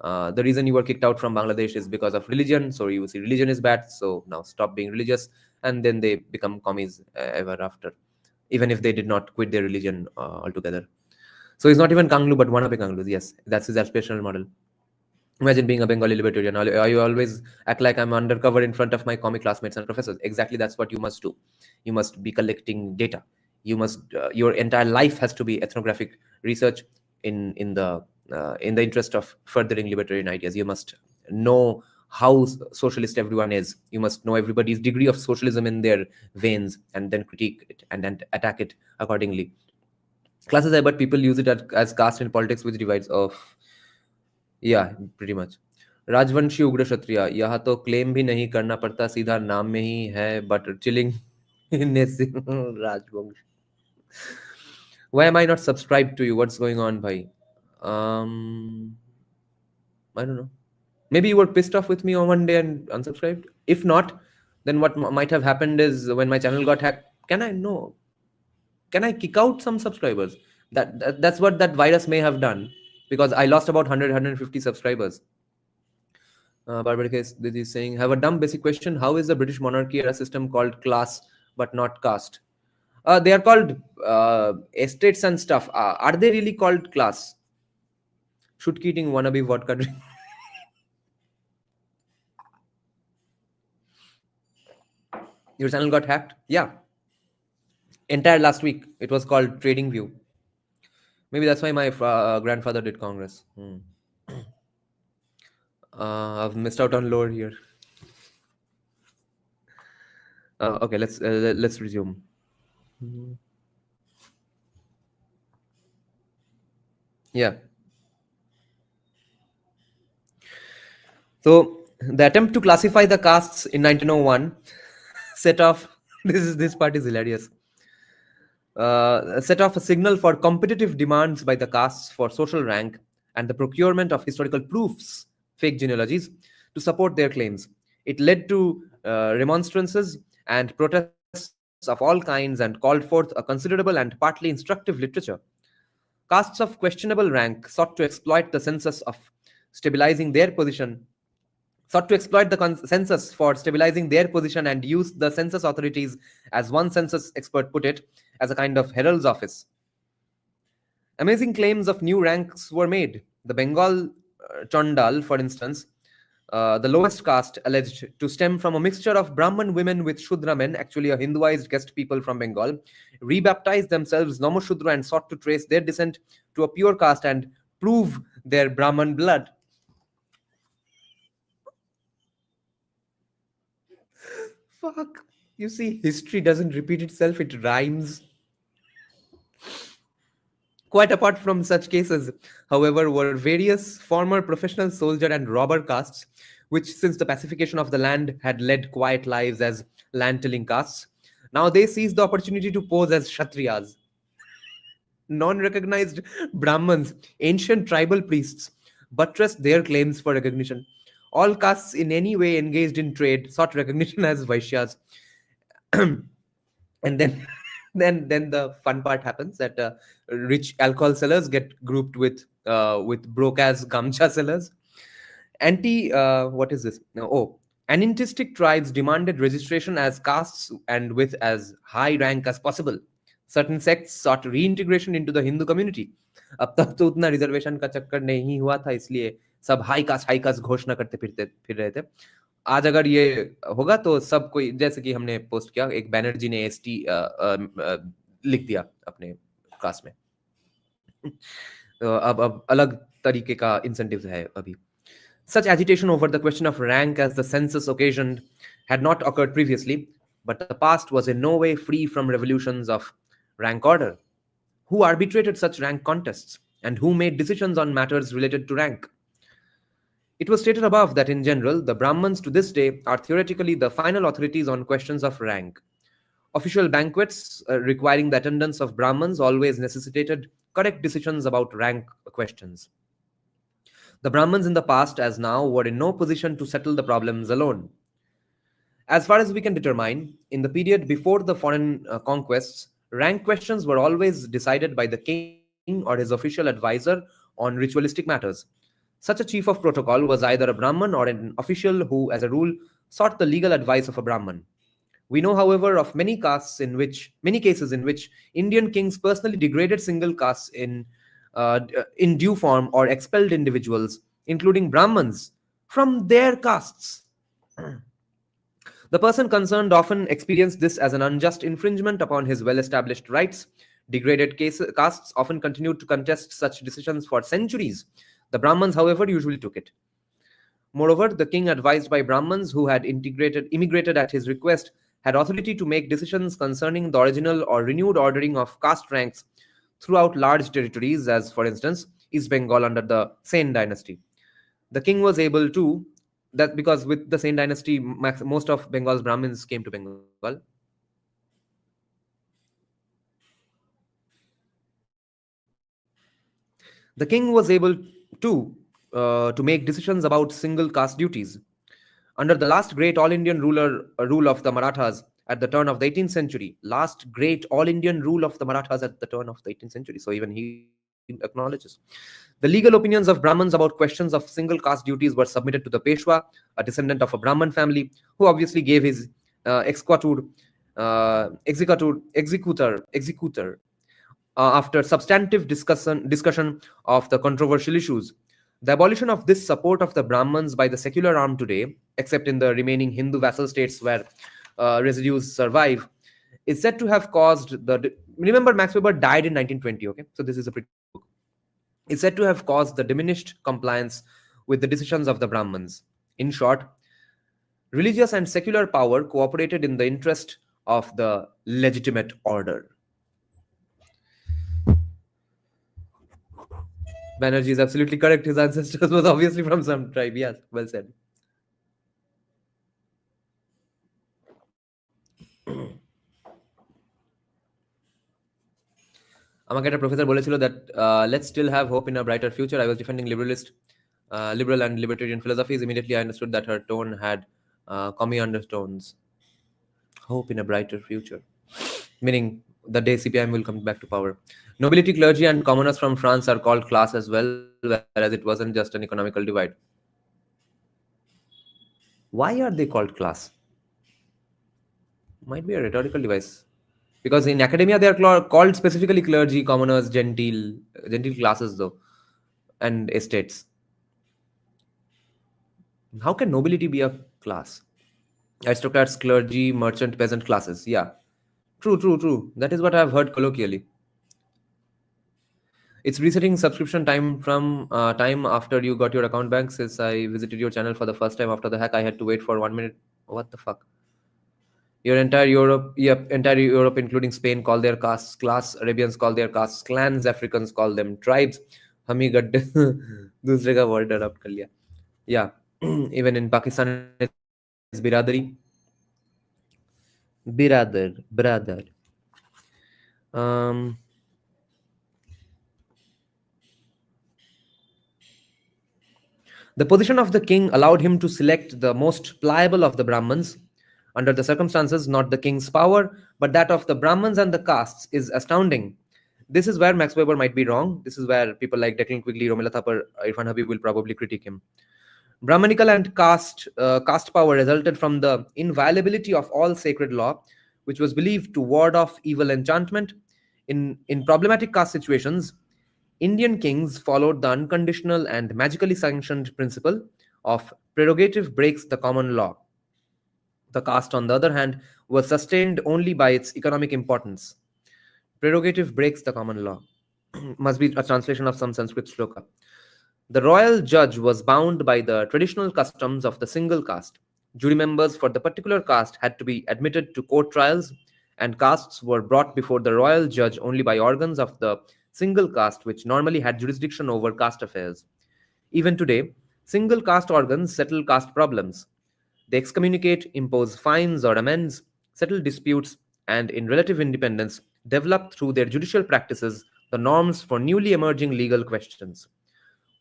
the reason you were kicked out from Bangladesh is because of religion, so you see religion is bad, so now stop being religious, and then they become commies ever after, even if they did not quit their religion altogether. So he's not even Kanglu, but one of the Kanglus. Yes, that's his aspirational model. Imagine being a Bengali libertarian. You always act like I'm undercover in front of my comic classmates and professors. Exactly, that's what you must do. You must be collecting data. You must your entire life has to be ethnographic research in the interest of furthering libertarian ideas. You must know how socialist everyone is. You must know everybody's degree of socialism in their veins, and then critique it and then attack it accordingly. Classes है, but people use it as caste in politics, which divides of. Yeah, pretty much. Rajvanshi उग्र क्षत्रिय, यहाँ तो claim भी नहीं करना पड़ता, सीधा नाम में ही है, बट चिलिंग राजवंश. Why am I not subscribed to you? What's going on, bhai? Um, I don't know. Maybe you were pissed off with me on one day and unsubscribed. If not, then what might have happened is when my channel got hacked. Can I kick out some subscribers? That's what that virus may have done, because I lost about 150 subscribers. Barbaricus is saying, have a dumb basic question. How is the British monarchy era system called class but not caste? They are called estates and stuff. Are they really called class? Should eating wannabe vodka drink. Your channel got hacked? Yeah. Entire last week. It was called Trading View. Maybe that's why my grandfather did Congress. I've missed out on lore here. Okay, let's resume. Yeah. So the attempt to classify the castes in 1901 set off. This part is hilarious. Set off a signal for competitive demands by the castes for social rank and the procurement of historical proofs, fake genealogies, to support their claims. It led to remonstrances and protests of all kinds and called forth a considerable and partly instructive literature. Castes of questionable rank sought to exploit the census of stabilizing their position sought to exploit the census for stabilizing their position and used the census authorities, as one census expert put it, as a kind of herald's office. Amazing claims of new ranks were made. The Bengal Chandal, for instance, the lowest caste, alleged to stem from a mixture of Brahman women with Shudra men, actually a Hinduized guest people from Bengal, rebaptized themselves Namoshudra and sought to trace their descent to a pure caste and prove their Brahman blood. Fuck. You see, history doesn't repeat itself, it rhymes. Quite apart from such cases, however, were various former professional soldier and robber castes, which since the pacification of the land had led quiet lives as land-tilling castes. Now they seized the opportunity to pose as Kshatriyas. Non-recognized Brahmins, ancient tribal priests, buttressed their claims for recognition. All castes in any way engaged in trade sought recognition as Vaishyas. And then then the fun part happens that rich alcohol sellers get grouped with broke as gamcha sellers. What is this? No, oh, anitistic tribes demanded registration as castes and with as high rank as possible. Certain sects sought reintegration into the Hindu community. अब तक तो उतना reservation का चक्कर नहीं हुआ था, इसलिए सब हाई कास्ट घोषणा करते फिर रहे थे. आज अगर ये होगा तो सब कोई, जैसे कि हमने पोस्ट किया, एक बैनर्जी ने एसटी लिख दिया अपने कास्ट में. तो अब अलग तरीके का इंसेंटिव है अभी. Such agitation over the question of rank as the census occasioned had not occurred previously, but the past was in no way free from revolutions of rank order. Who arbitrated such rank contests, and who made decisions on matters related to rank? It was stated above that in general, the Brahmins to this day are theoretically the final authorities on questions of rank. Official banquets requiring the attendance of Brahmins always necessitated correct decisions about rank questions. The Brahmins in the past, as now, were in no position to settle the problems alone. As far as we can determine, in the period before the foreign conquests, rank questions were always decided by the king or his official advisor on ritualistic matters. Such a chief of protocol was either a Brahmin or an official who, as a rule, sought the legal advice of a Brahmin. We know, however, of many cases in which Indian kings personally degraded single castes in due form or expelled individuals, including Brahmins, from their castes. The person concerned often experienced this as an unjust infringement upon his well-established rights. Degraded castes often continued to contest such decisions for centuries. The Brahmins, however, usually took it. Moreover, the king, advised by Brahmins who had immigrated at his request, had authority to make decisions concerning the original or renewed ordering of caste ranks throughout large territories, as for instance, East Bengal under the Sen dynasty. The king was able to, that because with the Sen dynasty, most of Bengal's Brahmins came to Bengal. The king was able to make decisions about single caste duties. Under the last great all-Indian rule of the Marathas at the turn of the 18th century, last great all-Indian rule of the Marathas at the turn of the 18th century, so even he acknowledges. The legal opinions of Brahmins about questions of single caste duties were submitted to the Peshwa, a descendant of a Brahmin family, who obviously gave his executor after substantive discussion of the controversial issues. The abolition of this support of the Brahmins by the secular arm today, except in the remaining Hindu vassal states where residues survive, is said to have caused the... Remember, Max Weber died in 1920, okay? So this is a pretty book. Is said to have caused the diminished compliance with the decisions of the Brahmins. In short, religious and secular power cooperated in the interest of the legitimate order. Banerjee is absolutely correct. His ancestors was obviously from some tribe. Yes, well said. আমাকে একটা professor বলেছিল that let's still have hope in a brighter future. I was defending liberal and libertarian philosophies. Immediately I understood that her tone had commie undertones. Hope in a brighter future, meaning the day CPIM will come back to power. Nobility, clergy, and commoners from France are called class as well, whereas it wasn't just an economical divide. Why are they called class? Might be a rhetorical device. Because in academia, they are called specifically clergy, commoners, gentile classes, though, and estates. How can nobility be a class? Aristocrats, clergy, merchant, peasant classes. Yeah. True. That is what I've heard colloquially. It's resetting subscription time from time after you got your account back. Since I visited your channel for the first time after the hack, I had to wait for 1 minute. What the fuck? Your entire Europe, including Spain, call their castes class. Arabians call their castes clans. Africans call them tribes. हम ही गड्ढे दूसरे का word adopt कर लिया. Yeah, even in Pakistan, it's biradari. Brother. The position of the king allowed him to select the most pliable of the Brahmins. Under the circumstances, not the king's power, but that of the Brahmins and the castes is astounding. This is where Max Weber might be wrong. This is where people like Declan Quigley, Romila Thapar, Irfan Habib will probably critique him. Brahmanical and caste power resulted from the inviolability of all sacred law, which was believed to ward off evil enchantment. In problematic caste situations, Indian kings followed the unconditional and magically sanctioned principle of prerogative breaks the common law. The caste, on the other hand, was sustained only by its economic importance. Prerogative breaks the common law. Must be a translation of some Sanskrit shloka. The royal judge was bound by the traditional customs of the single caste. Jury members for the particular caste had to be admitted to court trials, and castes were brought before the royal judge only by organs of the single caste, which normally had jurisdiction over caste affairs. Even today, single caste organs settle caste problems. They excommunicate, impose fines or amends, settle disputes, and in relative independence, develop through their judicial practices the norms for newly emerging legal questions.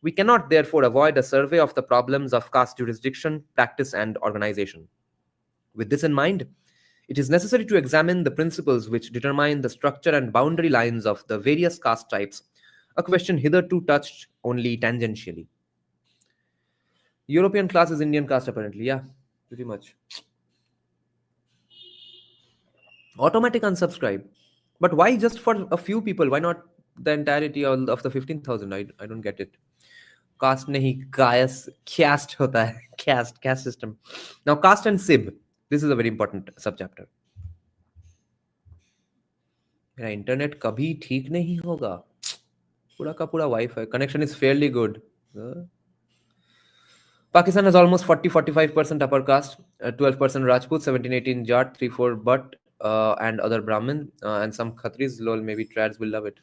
We cannot therefore avoid a survey of the problems of caste jurisdiction, practice, and organization. With this in mind, it is necessary to examine the principles which determine the structure and boundary lines of the various caste types, a question hitherto touched only tangentially. European class is Indian caste, apparently. Yeah, pretty much. Automatic unsubscribe. But why just for a few people? Why not the entirety of the 15,000? I don't get it. Caste nahi, caste hota hai. Caste system. Now, caste and SIB. This is a very important subchapter. मेरा internet कभी ठीक नहीं होगा. पूरा का पूरा wifi connection is fairly good. Pakistan has almost 40-45% upper caste, 12% Rajput, 17-18 Jat, 3-4 Butt, and other Brahmin, and some Khatris. Lol, maybe trads will love it.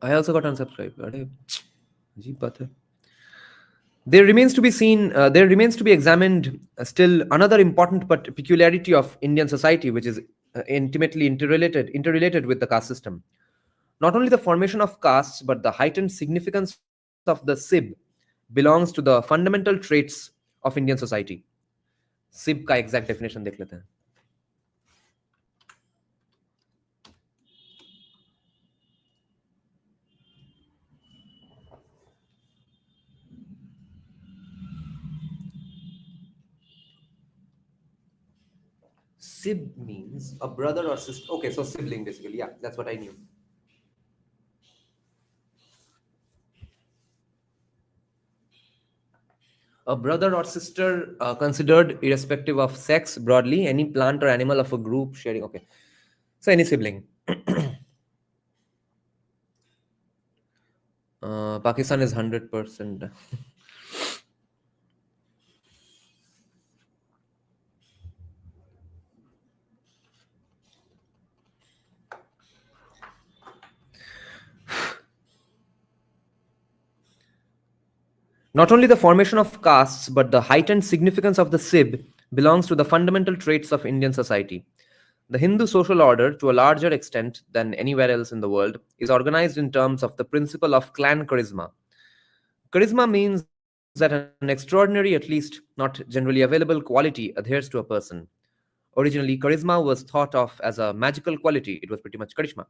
I also got unsubscribed. Ajeeb baat hai. There remains to be examined still another important peculiarity of Indian society, which is intimately interrelated with the caste system. Not only the formation of castes, but the heightened significance of the SIB belongs to the fundamental traits of Indian society. SIB का exact definition देख लेते हैं. SIB means a brother or sister. Okay, so sibling basically. Yeah, that's what I knew. A brother or sister considered irrespective of sex broadly, any plant or animal of a group sharing. Okay, so any sibling. Pakistan is 100%. Not only the formation of castes, but the heightened significance of the SIB belongs to the fundamental traits of Indian society. The Hindu social order, to a larger extent than anywhere else in the world, is organized in terms of the principle of clan charisma. Charisma means that an extraordinary, at least not generally available, quality adheres to a person. Originally, charisma was thought of as a magical quality. It was pretty much charisma.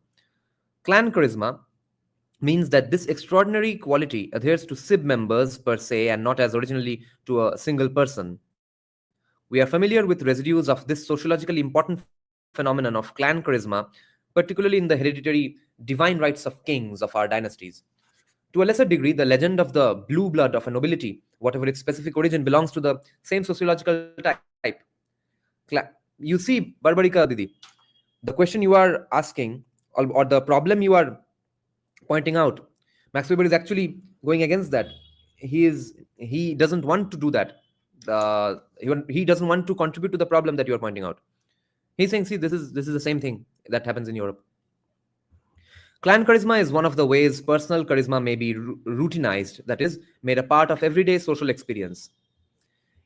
Clan charisma means that this extraordinary quality adheres to SIB members per se and not as originally to a single person. We are familiar with residues of this sociologically important phenomenon of clan charisma, particularly in the hereditary divine rights of kings of our dynasties. To a lesser degree, the legend of the blue blood of a nobility, whatever its specific origin, belongs to the same sociological type. You see, Barbarika Didi, the question you are asking, or the problem you are pointing out, Max Weber is actually going against that. He doesn't want to do that. He doesn't want to contribute to the problem that you are pointing out. He's saying, see, this is the same thing that happens in Europe. Clan charisma is one of the ways personal charisma may be routinized, that is, made a part of everyday social experience.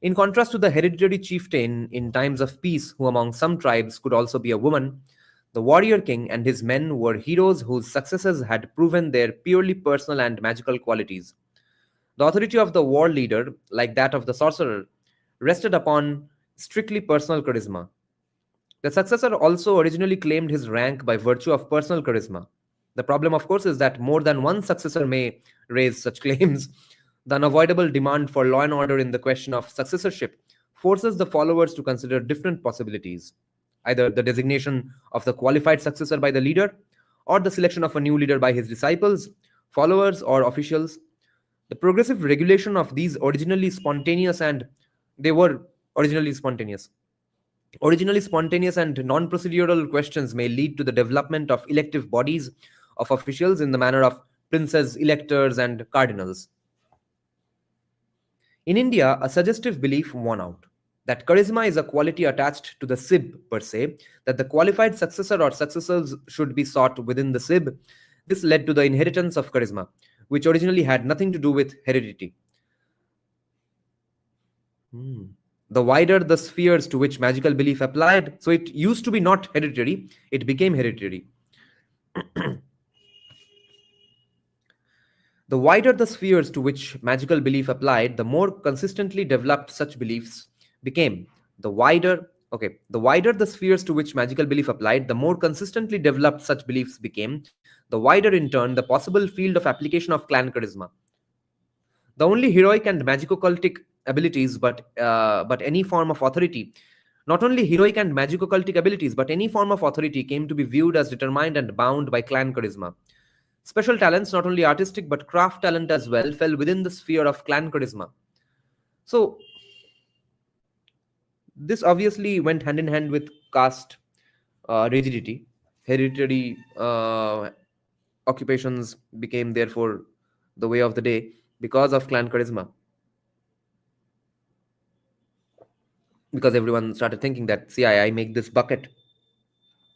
In contrast to the hereditary chieftain in times of peace, who among some tribes could also be a woman, The warrior king and his men were heroes whose successes had proven their purely personal and magical qualities. The authority of the war leader, like that of the sorcerer, rested upon strictly personal charisma. The successor also originally claimed his rank by virtue of personal charisma. The problem, of course, is that more than one successor may raise such claims. The unavoidable demand for law and order in the question of successorship forces the followers to consider different possibilities, either the designation of the qualified successor by the leader, or the selection of a new leader by his disciples, followers, or officials. The progressive regulation of these they were originally spontaneous. Originally spontaneous and non procedural questions may lead to the development of elective bodies of officials in the manner of princes, electors, and cardinals. In India, a suggestive belief won out that charisma is a quality attached to the SIB per se, that the qualified successor or successors should be sought within the SIB. This led to the inheritance of charisma, which originally had nothing to do with heredity. The wider the spheres to which magical belief applied, so it used to be not hereditary, it became hereditary. The wider the spheres to which magical belief applied, the more consistently developed such beliefs became. The wider the spheres to which magical belief applied, the more consistently developed such beliefs became, the wider in turn the possible field of application of clan charisma. The only heroic and magico-cultic abilities, but any form of authority, not only heroic and magico-cultic abilities, but any form of authority came to be viewed as determined and bound by clan charisma. Special talents, not only artistic but craft talent as well, fell within the sphere of clan charisma. So, this obviously went hand in hand with caste rigidity. Hereditary occupations became, therefore, the way of the day because of clan charisma. Because everyone started thinking that, see, I make this bucket.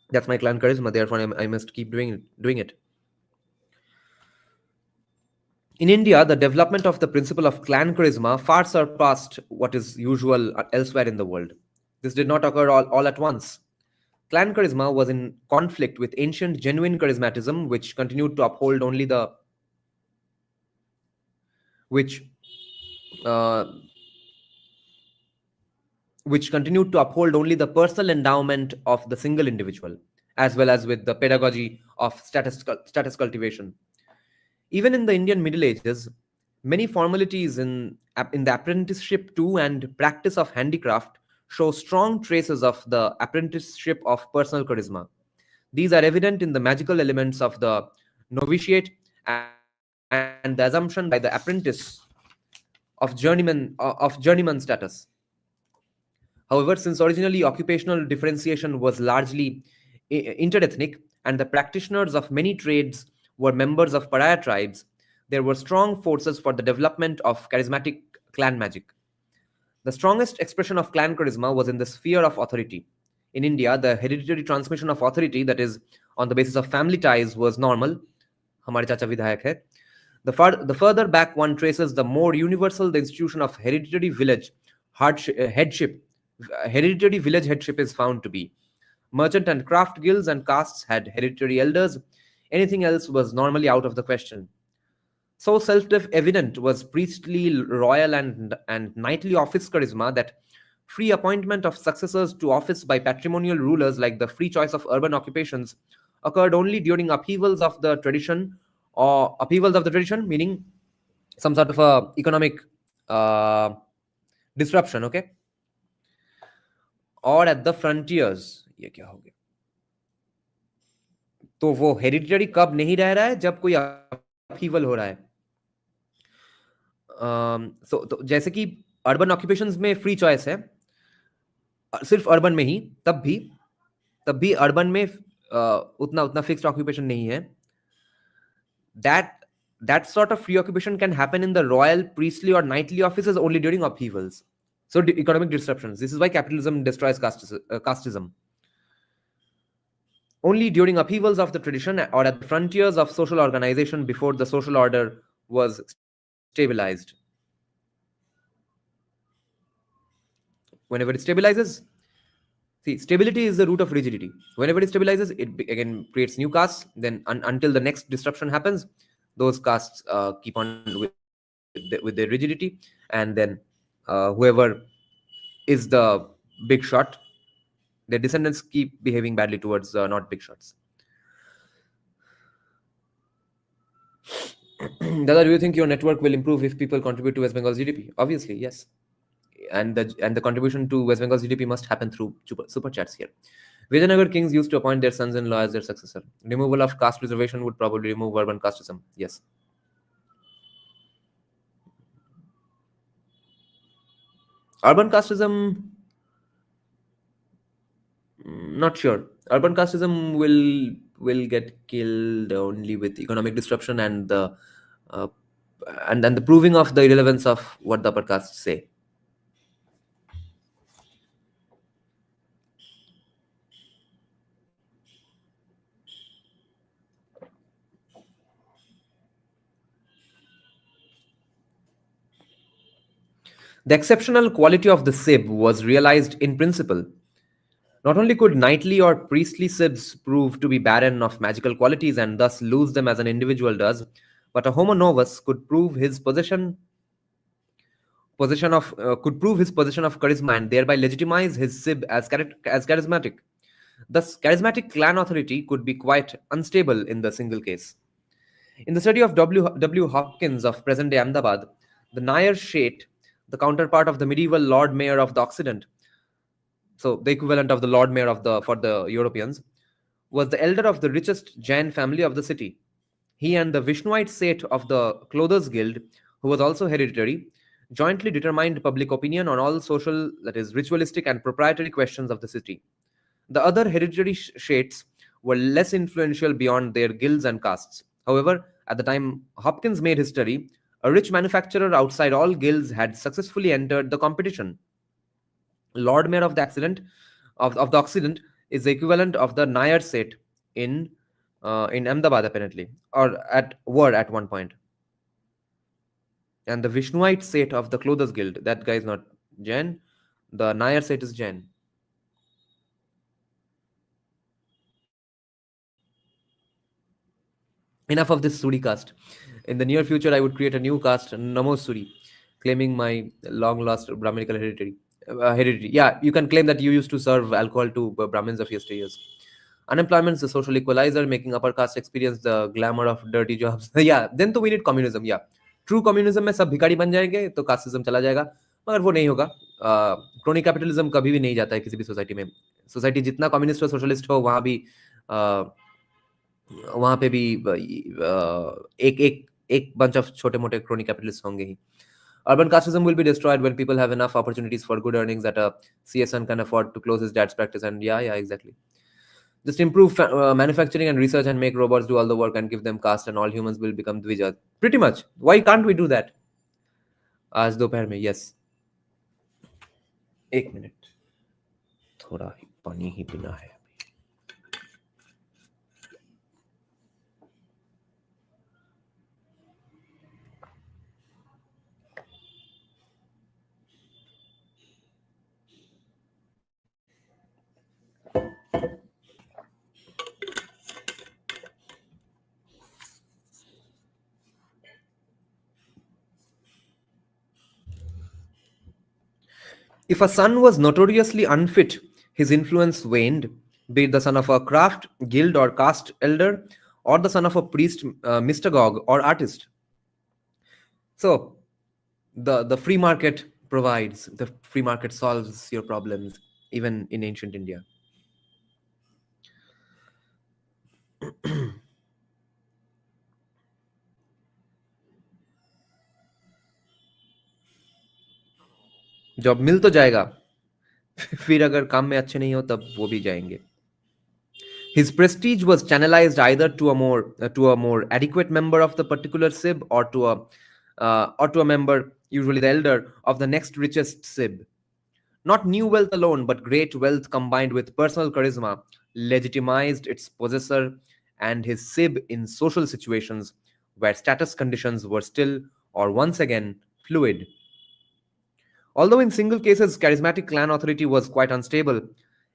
That's my clan charisma, therefore I must keep doing it. In India, the development of the principle of clan charisma far surpassed what is usual elsewhere in the world. This did not occur all at once. Clan charisma was in conflict with ancient genuine charismatism, which continued to uphold only the which continued to uphold only the personal endowment of the single individual, as well as with the pedagogy of status cultivation. Even in the Indian Middle Ages, many formalities in the apprenticeship to and practice of handicraft show strong traces of the apprenticeship of personal charisma. These are evident in the magical elements of the novitiate and the assumption by the apprentice of journeyman status. However, since originally occupational differentiation was largely interethnic and the practitioners of many trades were members of pariah tribes, there were strong forces for the development of charismatic clan magic. The strongest expression of clan charisma was in the sphere of authority. In India, the hereditary transmission of authority, that is, on the basis of family ties, was normal. Hamare chacha vidhayak hai. The further back one traces, the more universal the institution of hereditary village headship is found to be. Merchant and craft guilds and castes had hereditary elders. Anything else was normally out of the question. So self-evident was priestly, royal, and knightly office charisma that free appointment of successors to office by patrimonial rulers, like the free choice of urban occupations, occurred only during upheavals of the tradition, meaning some sort of a economic disruption, okay, और at the frontiers. ये क्या हो गया? तो वो hereditary कब नहीं रह रहा है? जब कोई अपहीवल हो रहा है. तो जैसे कि अर्बन ऑक्यूपेशंस में फ्री चॉइस है, सिर्फ अर्बन में ही, तब भी अर्बन में उतना फिक्स्ड ऑक्यूपेशन नहीं है. That sort of free occupation can happen in the royal, priestly, or knightly offices only during upheavals. So economic disruptions. This is why capitalism destroys casteism. Only during upheavals of the tradition or at the frontiers of social organization before the social order was stabilized. Whenever it stabilizes, See, stability is the root of rigidity. Whenever it stabilizes, it again creates new castes. Then until the next disruption happens, those castes keep on with their rigidity, and then whoever is the big shot, their descendants keep behaving badly towards not big shots. Dada, do you think your network will improve if people contribute to West Bengal's GDP? Obviously, yes. And the contribution to West Bengal's GDP must happen through super chats here. Vijayanagar kings used to appoint their sons-in-law as their successor. Removal of caste reservation would probably remove urban casteism. Yes. Urban casteism, not sure. Urban casteism will get killed only with economic disruption and the uh, and the proving of the irrelevance of what the upper castes say. The exceptional quality of the sib was realized in principle. Not only could knightly or priestly sibs prove to be barren of magical qualities and thus lose them as an individual does, but a homo novus could prove his possession of charisma and thereby legitimize his sib as charismatic. Thus, charismatic clan authority could be quite unstable in the single case. In the study of W. Hopkins of present-day Ahmedabad, the Nair Shait, the counterpart of the medieval Lord Mayor of the Occident, so the equivalent of the Lord Mayor for the Europeans, was the elder of the richest Jain family of the city. He and the Vishnuite Seth of the Clothers Guild, who was also hereditary, jointly determined public opinion on all social, that is, ritualistic and proprietary questions of the city. The other hereditary Shaites were less influential beyond their guilds and castes. However, at the time Hopkins made history, a rich manufacturer outside all guilds had successfully entered the competition. Lord Mayor of the Occident is the equivalent of the Nair Seth in Ahmedabad apparently, or at one point. And the Vishnuite Seth of the Clothers Guild, that guy is not Jain. The Nair Seth is Jain. Enough of this Suri caste. In the near future, I would create a new caste, Namo Suri, claiming my long lost Brahminical heredity. Yeah, you can claim that you used to serve alcohol to Brahmins of yesteryears. Unemployment is a social equalizer, making upper caste experience the glamour of dirty jobs. Yeah, then तो we need communism. Yeah, true communism में सब भिखारी बन जाएंगे तो casteism चला जाएगा, मगर वो नहीं होगा. क्रोनी कैपिटलिज्म कभी भी नहीं जाता है किसी भी सोसाइटी में. सोसाइटी जितना कम्युनिस्ट हो, सोशलिस्ट हो, वहां पे भी एक एक एक bunch of छोटे मोटे crony capitalists होंगे ही. Urban casteism will be destroyed when people have enough opportunities for good earnings that a CSN can afford to close his dad's practice. And yeah, exactly. Just improve manufacturing and research and make robots do all the work and give them caste and all humans will become Dvijas. Pretty much. Why can't we do that? आज दोपहर में, yes. एक minute, थोड़ा ही पानी ही पीना है. If a son was notoriously unfit, his influence waned, be it the son of a craft, guild, or caste elder, or the son of a priest, mystagogue, or artist. So, the free market provides, the free market solves your problems, even in ancient India. Job मिल तो जाएगा, फिर अगर काम में अच्छे नहीं हो तब वो भी जाएंगे. His prestige was channelized either to a more adequate member of the particular sib or to a member, usually the elder, of the next richest sib. Not new wealth alone, but great wealth combined with personal charisma legitimized its possessor and his sib in social situations where status conditions were still or once again fluid. Although in single cases charismatic clan authority was quite unstable,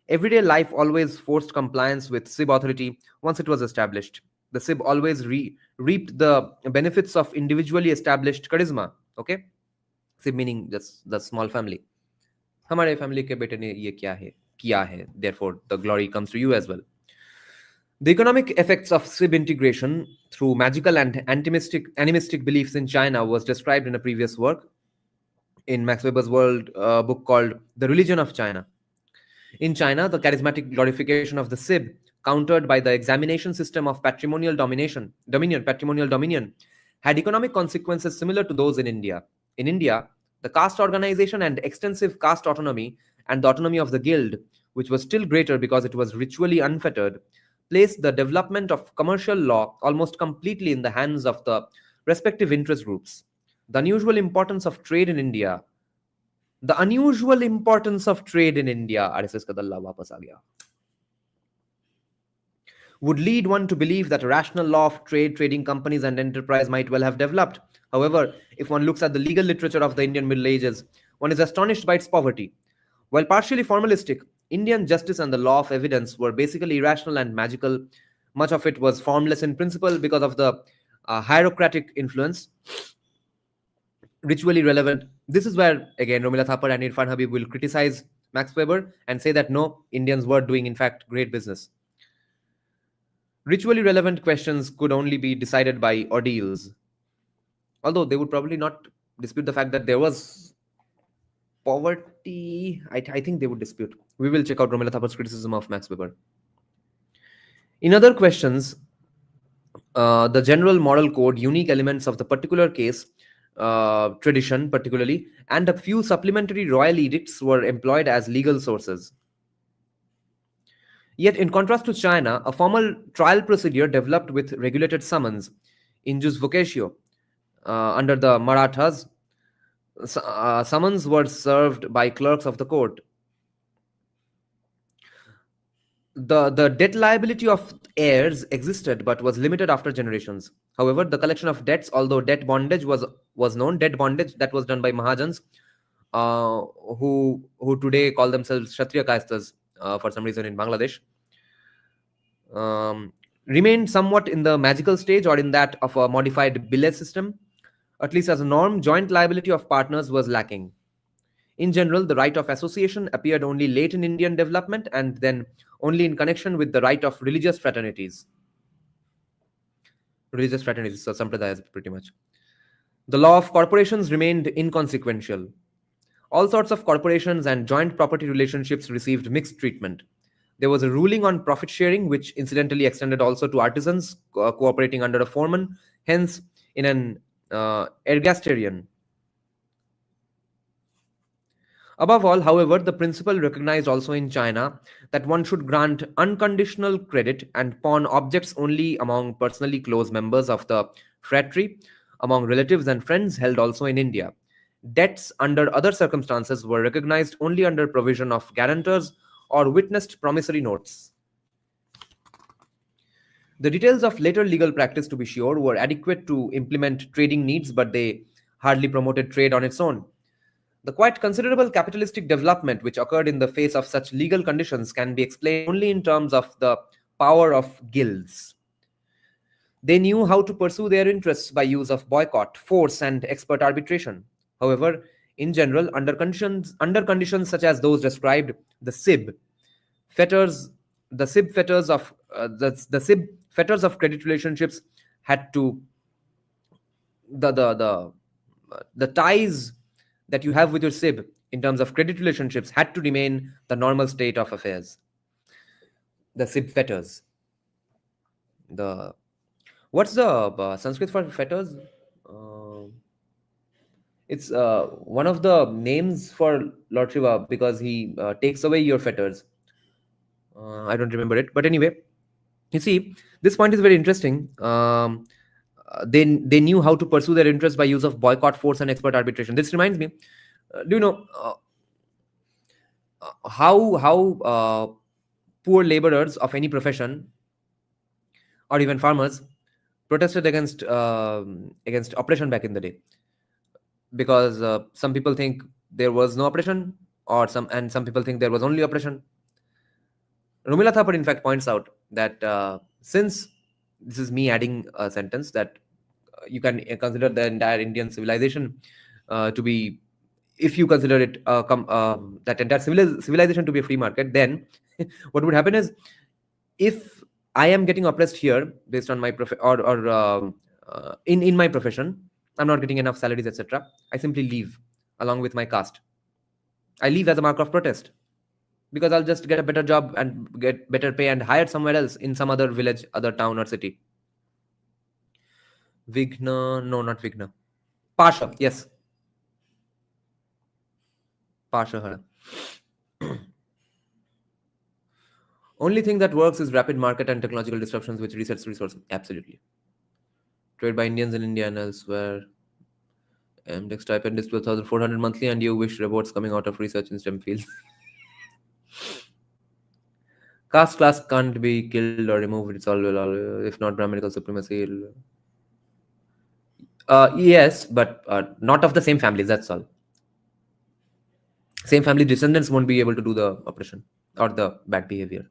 Everyday life always forced compliance with SIB authority once it was established. The SIB always reaped the benefits of individually established charisma. Okay, SIB meaning just the small family. हमारे family के बेटे ने ये किया है. Therefore, the glory comes to you as well. The economic effects of SIB integration through magical and animistic beliefs in China was described in a previous work in Max Weber's world book called The Religion of China. In China, the charismatic glorification of the SIB, countered by the examination system of patrimonial dominion, had economic consequences similar to those in India. In India, the caste organization and extensive caste autonomy and the autonomy of the guild, which was still greater because it was ritually unfettered, placed the development of commercial law almost completely in the hands of the respective interest groups. The unusual importance of trade in India, RSS का दल्ला वापस आ गया, would lead one to believe that a rational law of trading companies and enterprise might well have developed. However, if one looks at the legal literature of the Indian Middle Ages, one is astonished by its poverty. While partially formalistic, Indian justice and the law of evidence were basically irrational and magical. Much of it was formless in principle because of the hierocratic influence. Ritually relevant. This is where, again, Romila Thapar and Irfan Habib will criticize Max Weber and say that no, Indians were doing, in fact, great business. Ritually relevant questions could only be decided by ordeals. Although they would probably not dispute the fact that there was poverty. I think they would dispute. We will check out Romila Thapar's criticism of Max Weber. In other questions, the general moral code, unique elements of the particular case, tradition particularly, and a few supplementary royal edicts were employed as legal sources. Yet, in contrast to China, a formal trial procedure developed with regulated summons, in jus vocatio, under the Marathas. Summons were served by clerks of the court. The debt liability of heirs existed but was limited after generations. However, the collection of debts, although debt bondage was known, debt bondage that was done by Mahajans, who today call themselves Kshatriya Kastas for some reason in Bangladesh, remained somewhat in the magical stage or in that of a modified billet system. At least as a norm, joint liability of partners was lacking. In general, the right of association appeared only late in Indian development and then only in connection with the right of religious fraternities. So sampradayas pretty much. The law of corporations remained inconsequential. All sorts of corporations and joint property relationships received mixed treatment. There was a ruling on profit sharing, which incidentally extended also to artisans cooperating under a foreman, hence in an ergastarian. Above all, however, the principle recognized also in China that one should grant unconditional credit and pawn objects only among personally close members of the phratry, among relatives and friends held also in India. Debts under other circumstances were recognized only under provision of guarantors or witnessed promissory notes. The details of later legal practice, to be sure, were adequate to implement trading needs, but they hardly promoted trade on its own. The quite considerable capitalistic development which occurred in the face of such legal conditions can be explained only in terms of the power of guilds. They knew how to pursue their interests by use of boycott, force, and expert arbitration. However, in general, under conditions such as those described, the SIB fetters of credit relationships had to the ties that you have with your SIB in terms of credit relationships had to remain the normal state of affairs. The SIB fetters. What's the Sanskrit for fetters? It's one of the names for Lord Shiva because he takes away your fetters. I don't remember it, but anyway, you see, this point is very interesting. They knew how to pursue their interests by use of boycott, force, and expert arbitration. This reminds me. Do you know how poor laborers of any profession or even farmers protested against oppression back in the day? Because some people think there was no oppression, or some people think there was only oppression. Romila Thapar, in fact, points out that since this is me adding a sentence that you can consider the entire Indian civilization to be, if you consider it that entire civilization to be a free market, then what would happen is, if I am getting oppressed here based on my in my profession, I'm not getting enough salaries, etc. I simply leave along with my caste. I leave as a mark of protest because I'll just get a better job and get better pay and hired somewhere else in some other village, other town or city. Vigna, no, not Vigna. Pasha, yes. Pasha Hara. Only thing that works is rapid market and technological disruptions which resets resources. Absolutely. Trade by Indians in India and elsewhere. MTech stipend is 12,400 monthly, and you wish rewards coming out of research in STEM fields. Caste class can't be killed or removed. It's all, if not Brahminical supremacy. Yes, but not of the same families. That's all. Same family descendants won't be able to do the oppression or the bad behavior.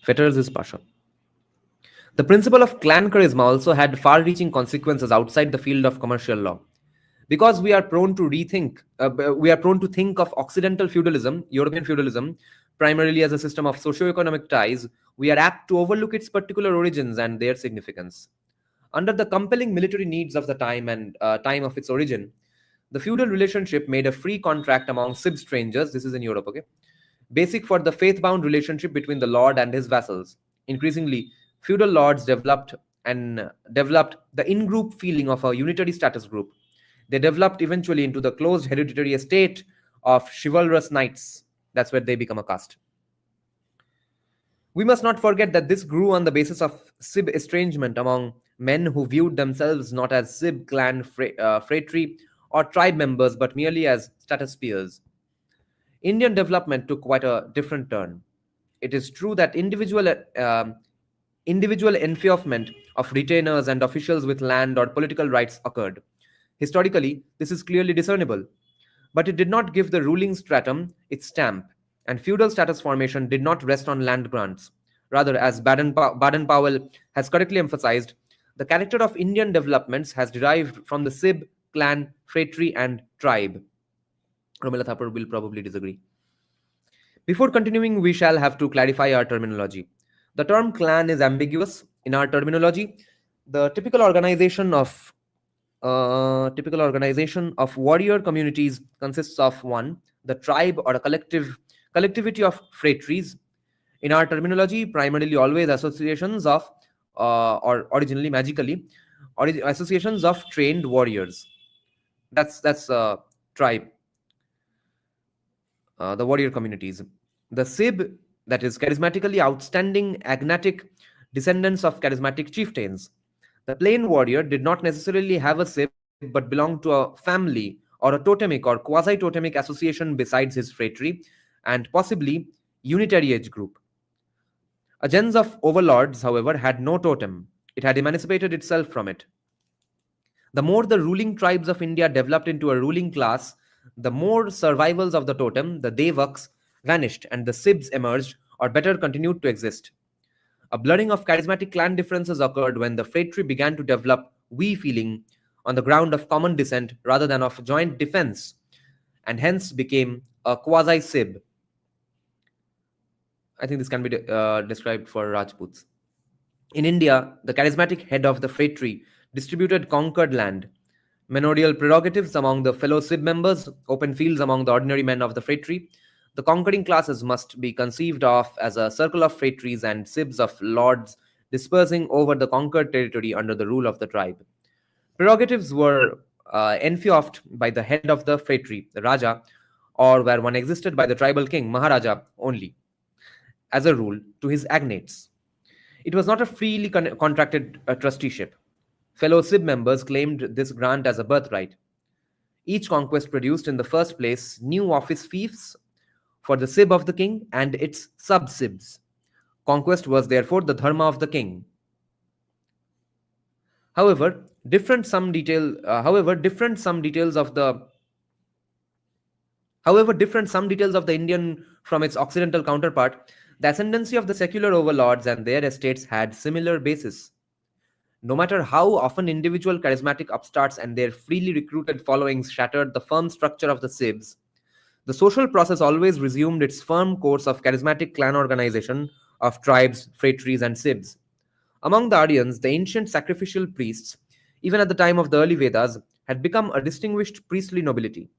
Fetters is Pasha. The principle of clan charisma also had far-reaching consequences outside the field of commercial law. Because we are prone to think of Occidental feudalism, European feudalism, primarily as a system of socio-economic ties, we are apt to overlook its particular origins and their significance. Under the compelling military needs of the time and time of its origin, the feudal relationship made a free contract among Sib strangers. This is in Europe, okay? Basic for the faith-bound relationship between the lord and his vassals. Increasingly, feudal lords developed the in-group feeling of a unitary status group. They developed eventually into the closed hereditary estate of chivalrous knights. That's where they become a caste. We must not forget that this grew on the basis of Sib estrangement among men who viewed themselves not as Sib clan phratry or tribe members, but merely as status peers. Indian development took quite a different turn. It is true that individual enfeoffment of retainers and officials with land or political rights occurred. Historically, this is clearly discernible, but it did not give the ruling stratum its stamp, and feudal status formation did not rest on land grants. Rather, as Baden-Powell has correctly emphasized, the character of Indian developments has derived from the Sib, clan, phratry, and tribe. Romila Thapar will probably disagree. Before continuing, we shall have to clarify our terminology. The term clan is ambiguous in our terminology. The typical organization of warrior communities consists of one, the tribe or a collectivity of phratries. In our terminology, primarily always associations of, or originally magically, associations of trained warriors. That's tribe. The warrior communities. The Sib, that is charismatically outstanding agnatic descendants of charismatic chieftains. The plain warrior did not necessarily have a Sib, but belonged to a family or a totemic or quasi-totemic association besides his phratry, and possibly unitary age group. A gens of overlords, however, had no totem. It had emancipated itself from it. The more the ruling tribes of India developed into a ruling class, the more survivals of the totem, the Devaks, vanished and the Sibs emerged, or better, continued to exist. A blurring of charismatic clan differences occurred when the phratry began to develop we feeling on the ground of common descent rather than of joint defense, and hence became a quasi-Sib. I think this can be described for Rajputs. In India, the charismatic head of the phratry distributed conquered land, manorial prerogatives among the fellow Sib members, open fields among the ordinary men of the phratry. The conquering classes must be conceived of as a circle of phratries and Sibs of lords dispersing over the conquered territory under the rule of the tribe. Prerogatives were enfeoffed by the head of the phratry, the Raja, or where one existed by the tribal king, Maharaja, only, as a rule, to his agnates. It was not a freely contracted trusteeship. Fellow Sib members claimed this grant as a birthright. Each conquest produced in the first place new office fiefs for the Sib of the king and its sub-Sibs. Conquest was therefore the dharma of the king. However, different some details of the Indian from its occidental counterpart, The ascendancy of the secular overlords and their estates had similar basis. No matter how often individual charismatic upstarts and their freely recruited followings shattered the firm structure of the Sibs, the social process always resumed its firm course of charismatic clan organization of tribes, phratries, and Sibs. Among the Aryans, the ancient sacrificial priests, even at the time of the early Vedas, had become a distinguished priestly nobility.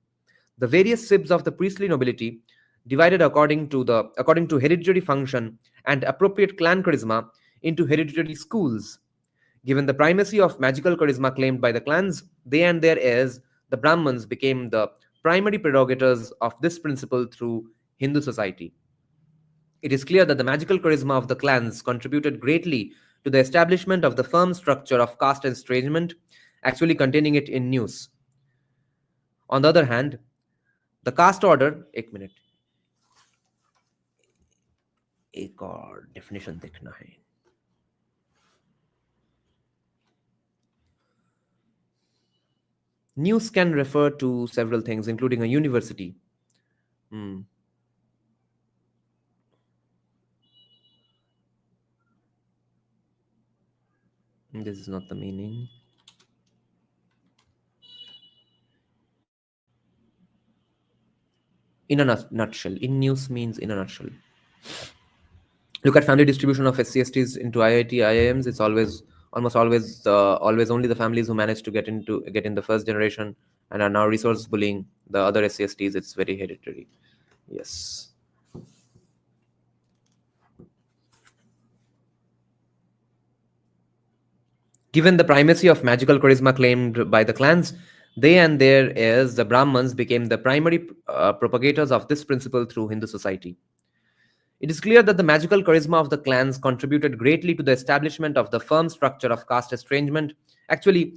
The various Sibs of the priestly nobility, divided according to hereditary function and appropriate clan charisma, into hereditary schools. Given the primacy of magical charisma claimed by the clans, they and their heirs, the Brahmins, became the primary prerogators of this principle through Hindu society. It is clear that the magical charisma of the clans contributed greatly to the establishment of the firm structure of caste estrangement, actually containing it in news. On the other hand, the caste order, एक minute, एक और definition देखना है. News can refer to several things, including a university. This is not the meaning. In a nutshell. In news means in a nutshell. Look at family distribution of SC/STs into IIT, IIMs. It's almost always only the families who manage to get in the first generation and are now resource bullying the other SC/STs. It's very hereditary. Yes. Given the primacy of magical charisma claimed by the clans, they and their heirs, the Brahmins, became the primary propagators of this principle through Hindu society. It is clear that the magical charisma of the clans contributed greatly to the establishment of the firm structure of caste estrangement, actually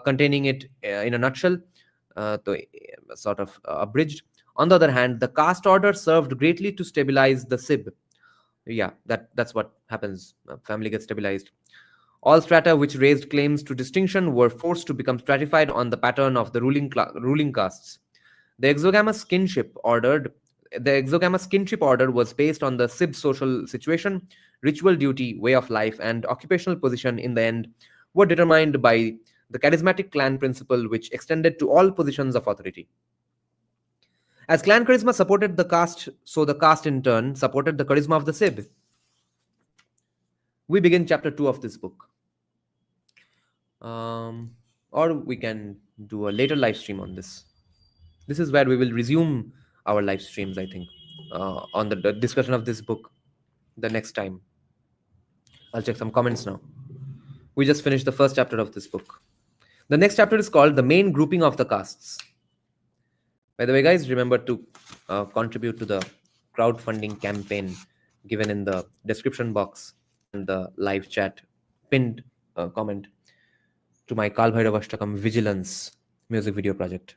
containing it in a nutshell, sort of abridged. On the other hand, the caste order served greatly to stabilize the Sib. Yeah, that's what happens. Family gets stabilized. All strata which raised claims to distinction were forced to become stratified on the pattern of the ruling castes. The exogamous kinship order was based on the Sib social situation, ritual duty, way of life, and occupational position in the end were determined by the charismatic clan principle, which extended to all positions of authority. As clan charisma supported the caste, so the caste in turn supported the charisma of the Sib. We begin chapter 2 of this book. Or we can do a later live stream on this. This is where we will resume our live streams, I think, on the discussion of this book the next time. I'll check some comments now. We just finished the first chapter of this book. The next chapter is called The Main Grouping of the Castes. By the way, guys, remember to contribute to the crowdfunding campaign given in the description box and the live chat pinned comment to my Kaal Bhairav Ashtakam Vigilance music video project.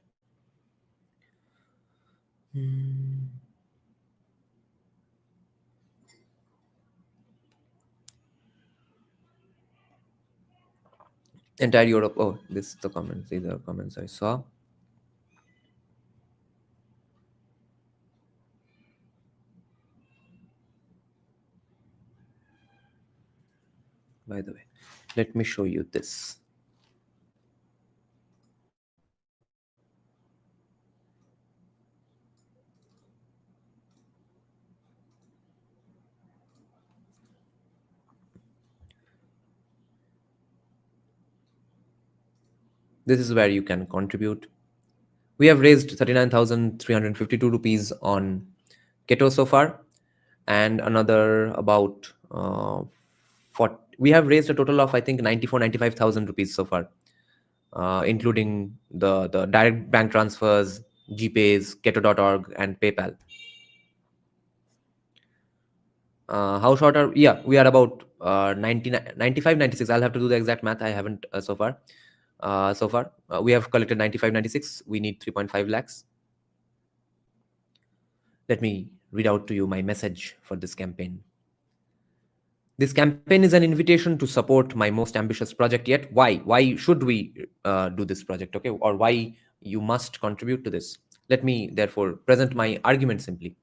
Entire Europe. Oh, this is the comments. These are comments I saw. By the way, let me show you this. This is where you can contribute. We have raised 39,352 rupees on Keto so far, and another about we have raised a total of, I think, 95,000 rupees so far, including the direct bank transfers, GPays, Keto.org, and PayPal. How short are we are about 95, 96. I'll have to do the exact math. I haven't so far. We have collected 95, 96. We need 3.5 lakhs. Let me read out to you my message for this campaign. This campaign is an invitation to support my most ambitious project yet. Why should we do this project, okay? Or why you must contribute to this? Let me therefore present my argument simply.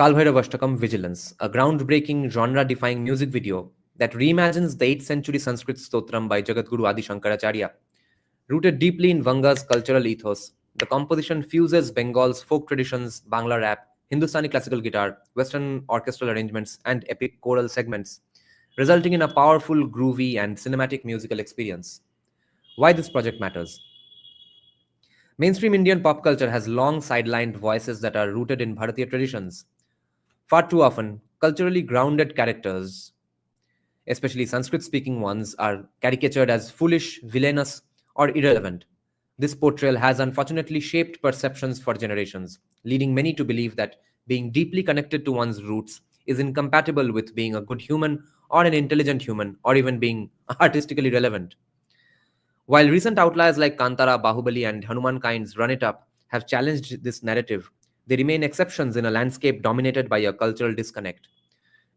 Kaal Bhairav Ashtakam Vigilance, a groundbreaking genre-defying music video that reimagines the 8th century Sanskrit stotram by Jagadguru Adi Shankaracharya. Rooted deeply in Vanga's cultural ethos, the composition fuses Bengal's folk traditions, Bangla rap, Hindustani classical guitar, Western orchestral arrangements, and epic choral segments, resulting in a powerful, groovy, and cinematic musical experience. Why this project matters? Mainstream Indian pop culture has long sidelined voices that are rooted in Bharatiya traditions. Far too often, culturally grounded characters, especially Sanskrit speaking ones, are caricatured as foolish, villainous, or irrelevant. This portrayal has unfortunately shaped perceptions for generations, leading many to believe that being deeply connected to one's roots is incompatible with being a good human or an intelligent human or even being artistically relevant. While recent outliers like Kantara, Bahubali, and Hanuman kinds run it up have challenged this narrative, they remain exceptions in a landscape dominated by a cultural disconnect.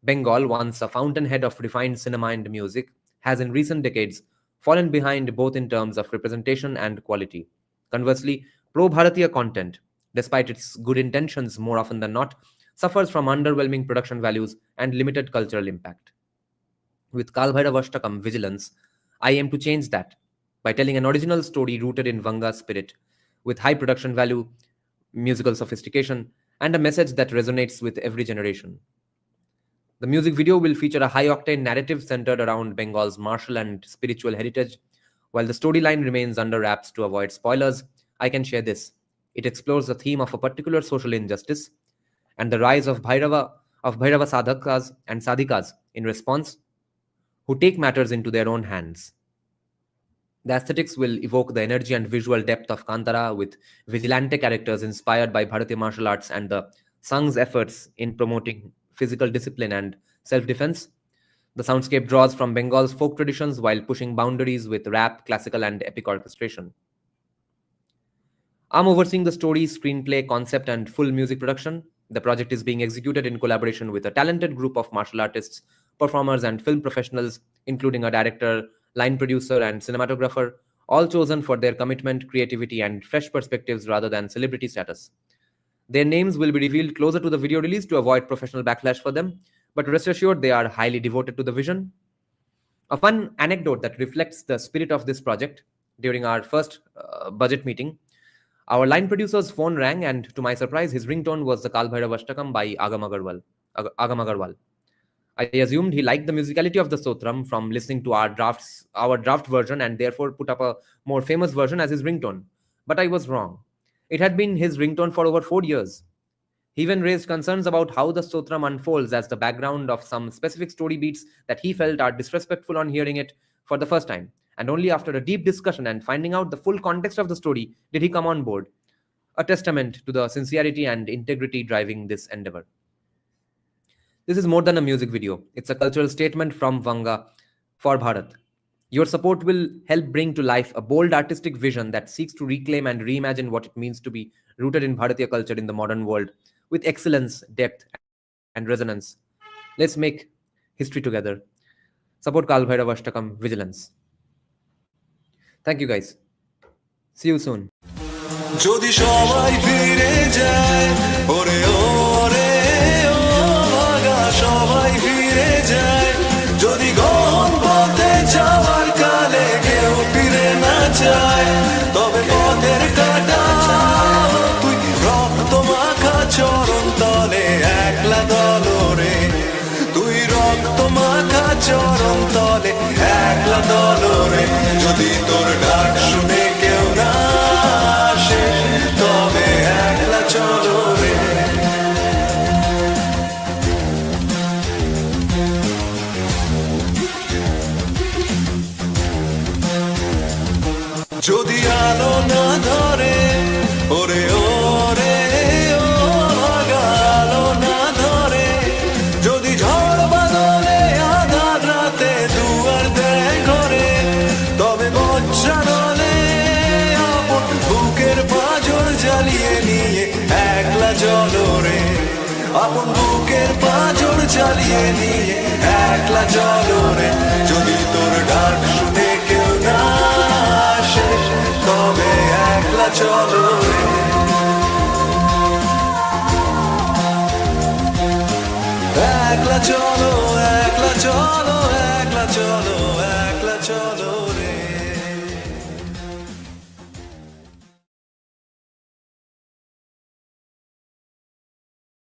Bengal, once a fountainhead of refined cinema and music, has in recent decades fallen behind both in terms of representation and quality. Conversely, pro-Bharatiya content, despite its good intentions more often than not, suffers from underwhelming production values and limited cultural impact. With Kaal Bhairav Ashtakam Vigilance, I aim to change that by telling an original story rooted in Vanga spirit, with high production value, musical sophistication, and a message that resonates with every generation. The music video will feature a high-octane narrative centered around Bengal's martial and spiritual heritage. While the storyline remains under wraps to avoid spoilers, I can share this. It explores the theme of a particular social injustice and the rise of Bhairava sadhakas and sadhikas in response, who take matters into their own hands. The aesthetics will evoke the energy and visual depth of Kantara, with vigilante characters inspired by Bharatiya martial arts and the Sang's efforts in promoting physical discipline and self-defense. The soundscape draws from Bengal's folk traditions while pushing boundaries with rap, classical, and epic orchestration. I'm overseeing the story, screenplay, concept, and full music production. The project is being executed in collaboration with a talented group of martial artists, performers, and film professionals, including a director, line producer, and cinematographer, all chosen for their commitment, creativity, and fresh perspectives rather than celebrity status. Their names will be revealed closer to the video release to avoid professional backlash for them, but rest assured they are highly devoted to the vision. A fun anecdote that reflects the spirit of this project: during our first budget meeting, our line producer's phone rang, and to my surprise, his ringtone was the Kaal Bhairav Ashtakam by Agam Agarwal. I assumed he liked the musicality of the Stotram from listening to our draft version, and therefore put up a more famous version as his ringtone. But I was wrong. It had been his ringtone for over 4 years. He even raised concerns about how the Stotram unfolds as the background of some specific story beats that he felt are disrespectful on hearing it for the first time. And only after a deep discussion and finding out the full context of the story did he come on board. A testament to the sincerity and integrity driving this endeavor. This is more than a music video. It's a cultural statement from Vanga for Bharat. Your support will help bring to life a bold artistic vision that seeks to reclaim and reimagine what it means to be rooted in Bharatiya culture in the modern world, with excellence, depth, and resonance. Let's make history together. Support Kaal Bhairav Ashtakam Vigilance. Thank you guys. See you soon. যদি সবাই ফিরে যায় ওরে ওরে ও ভাগা সবাই ফিরে যায় যদি গহন পথে যাওয়ার কালে কেউ ফিরে না যায় তবে পথের কাটা তুই রক্ত মাখা চরণ তলে একলা দলরে তুই রক্ত মাখা চরণ তলে একলা দলরে যদি তোর ডাক শুনে কেউ না তবে একলা চলো রে যদি আলো না ধরে ওরে ওরে ও ভাগা আলো না ধরে যদি ঝড় বাদলে আধার রাতে দুয়ার দেয় ঘরে তবে বজ্রানলে আপন বুকের পাঁজর জ্বালিয়ে নিয়ে একলা চলো রে আপন বুকের পাঁজর জ্বালিয়ে নিয়ে একলা চলো রে যদি তোর ডাক শুনে কেউ না আসে তবে একলা চলো রে চলো একলা চলো একলা চলো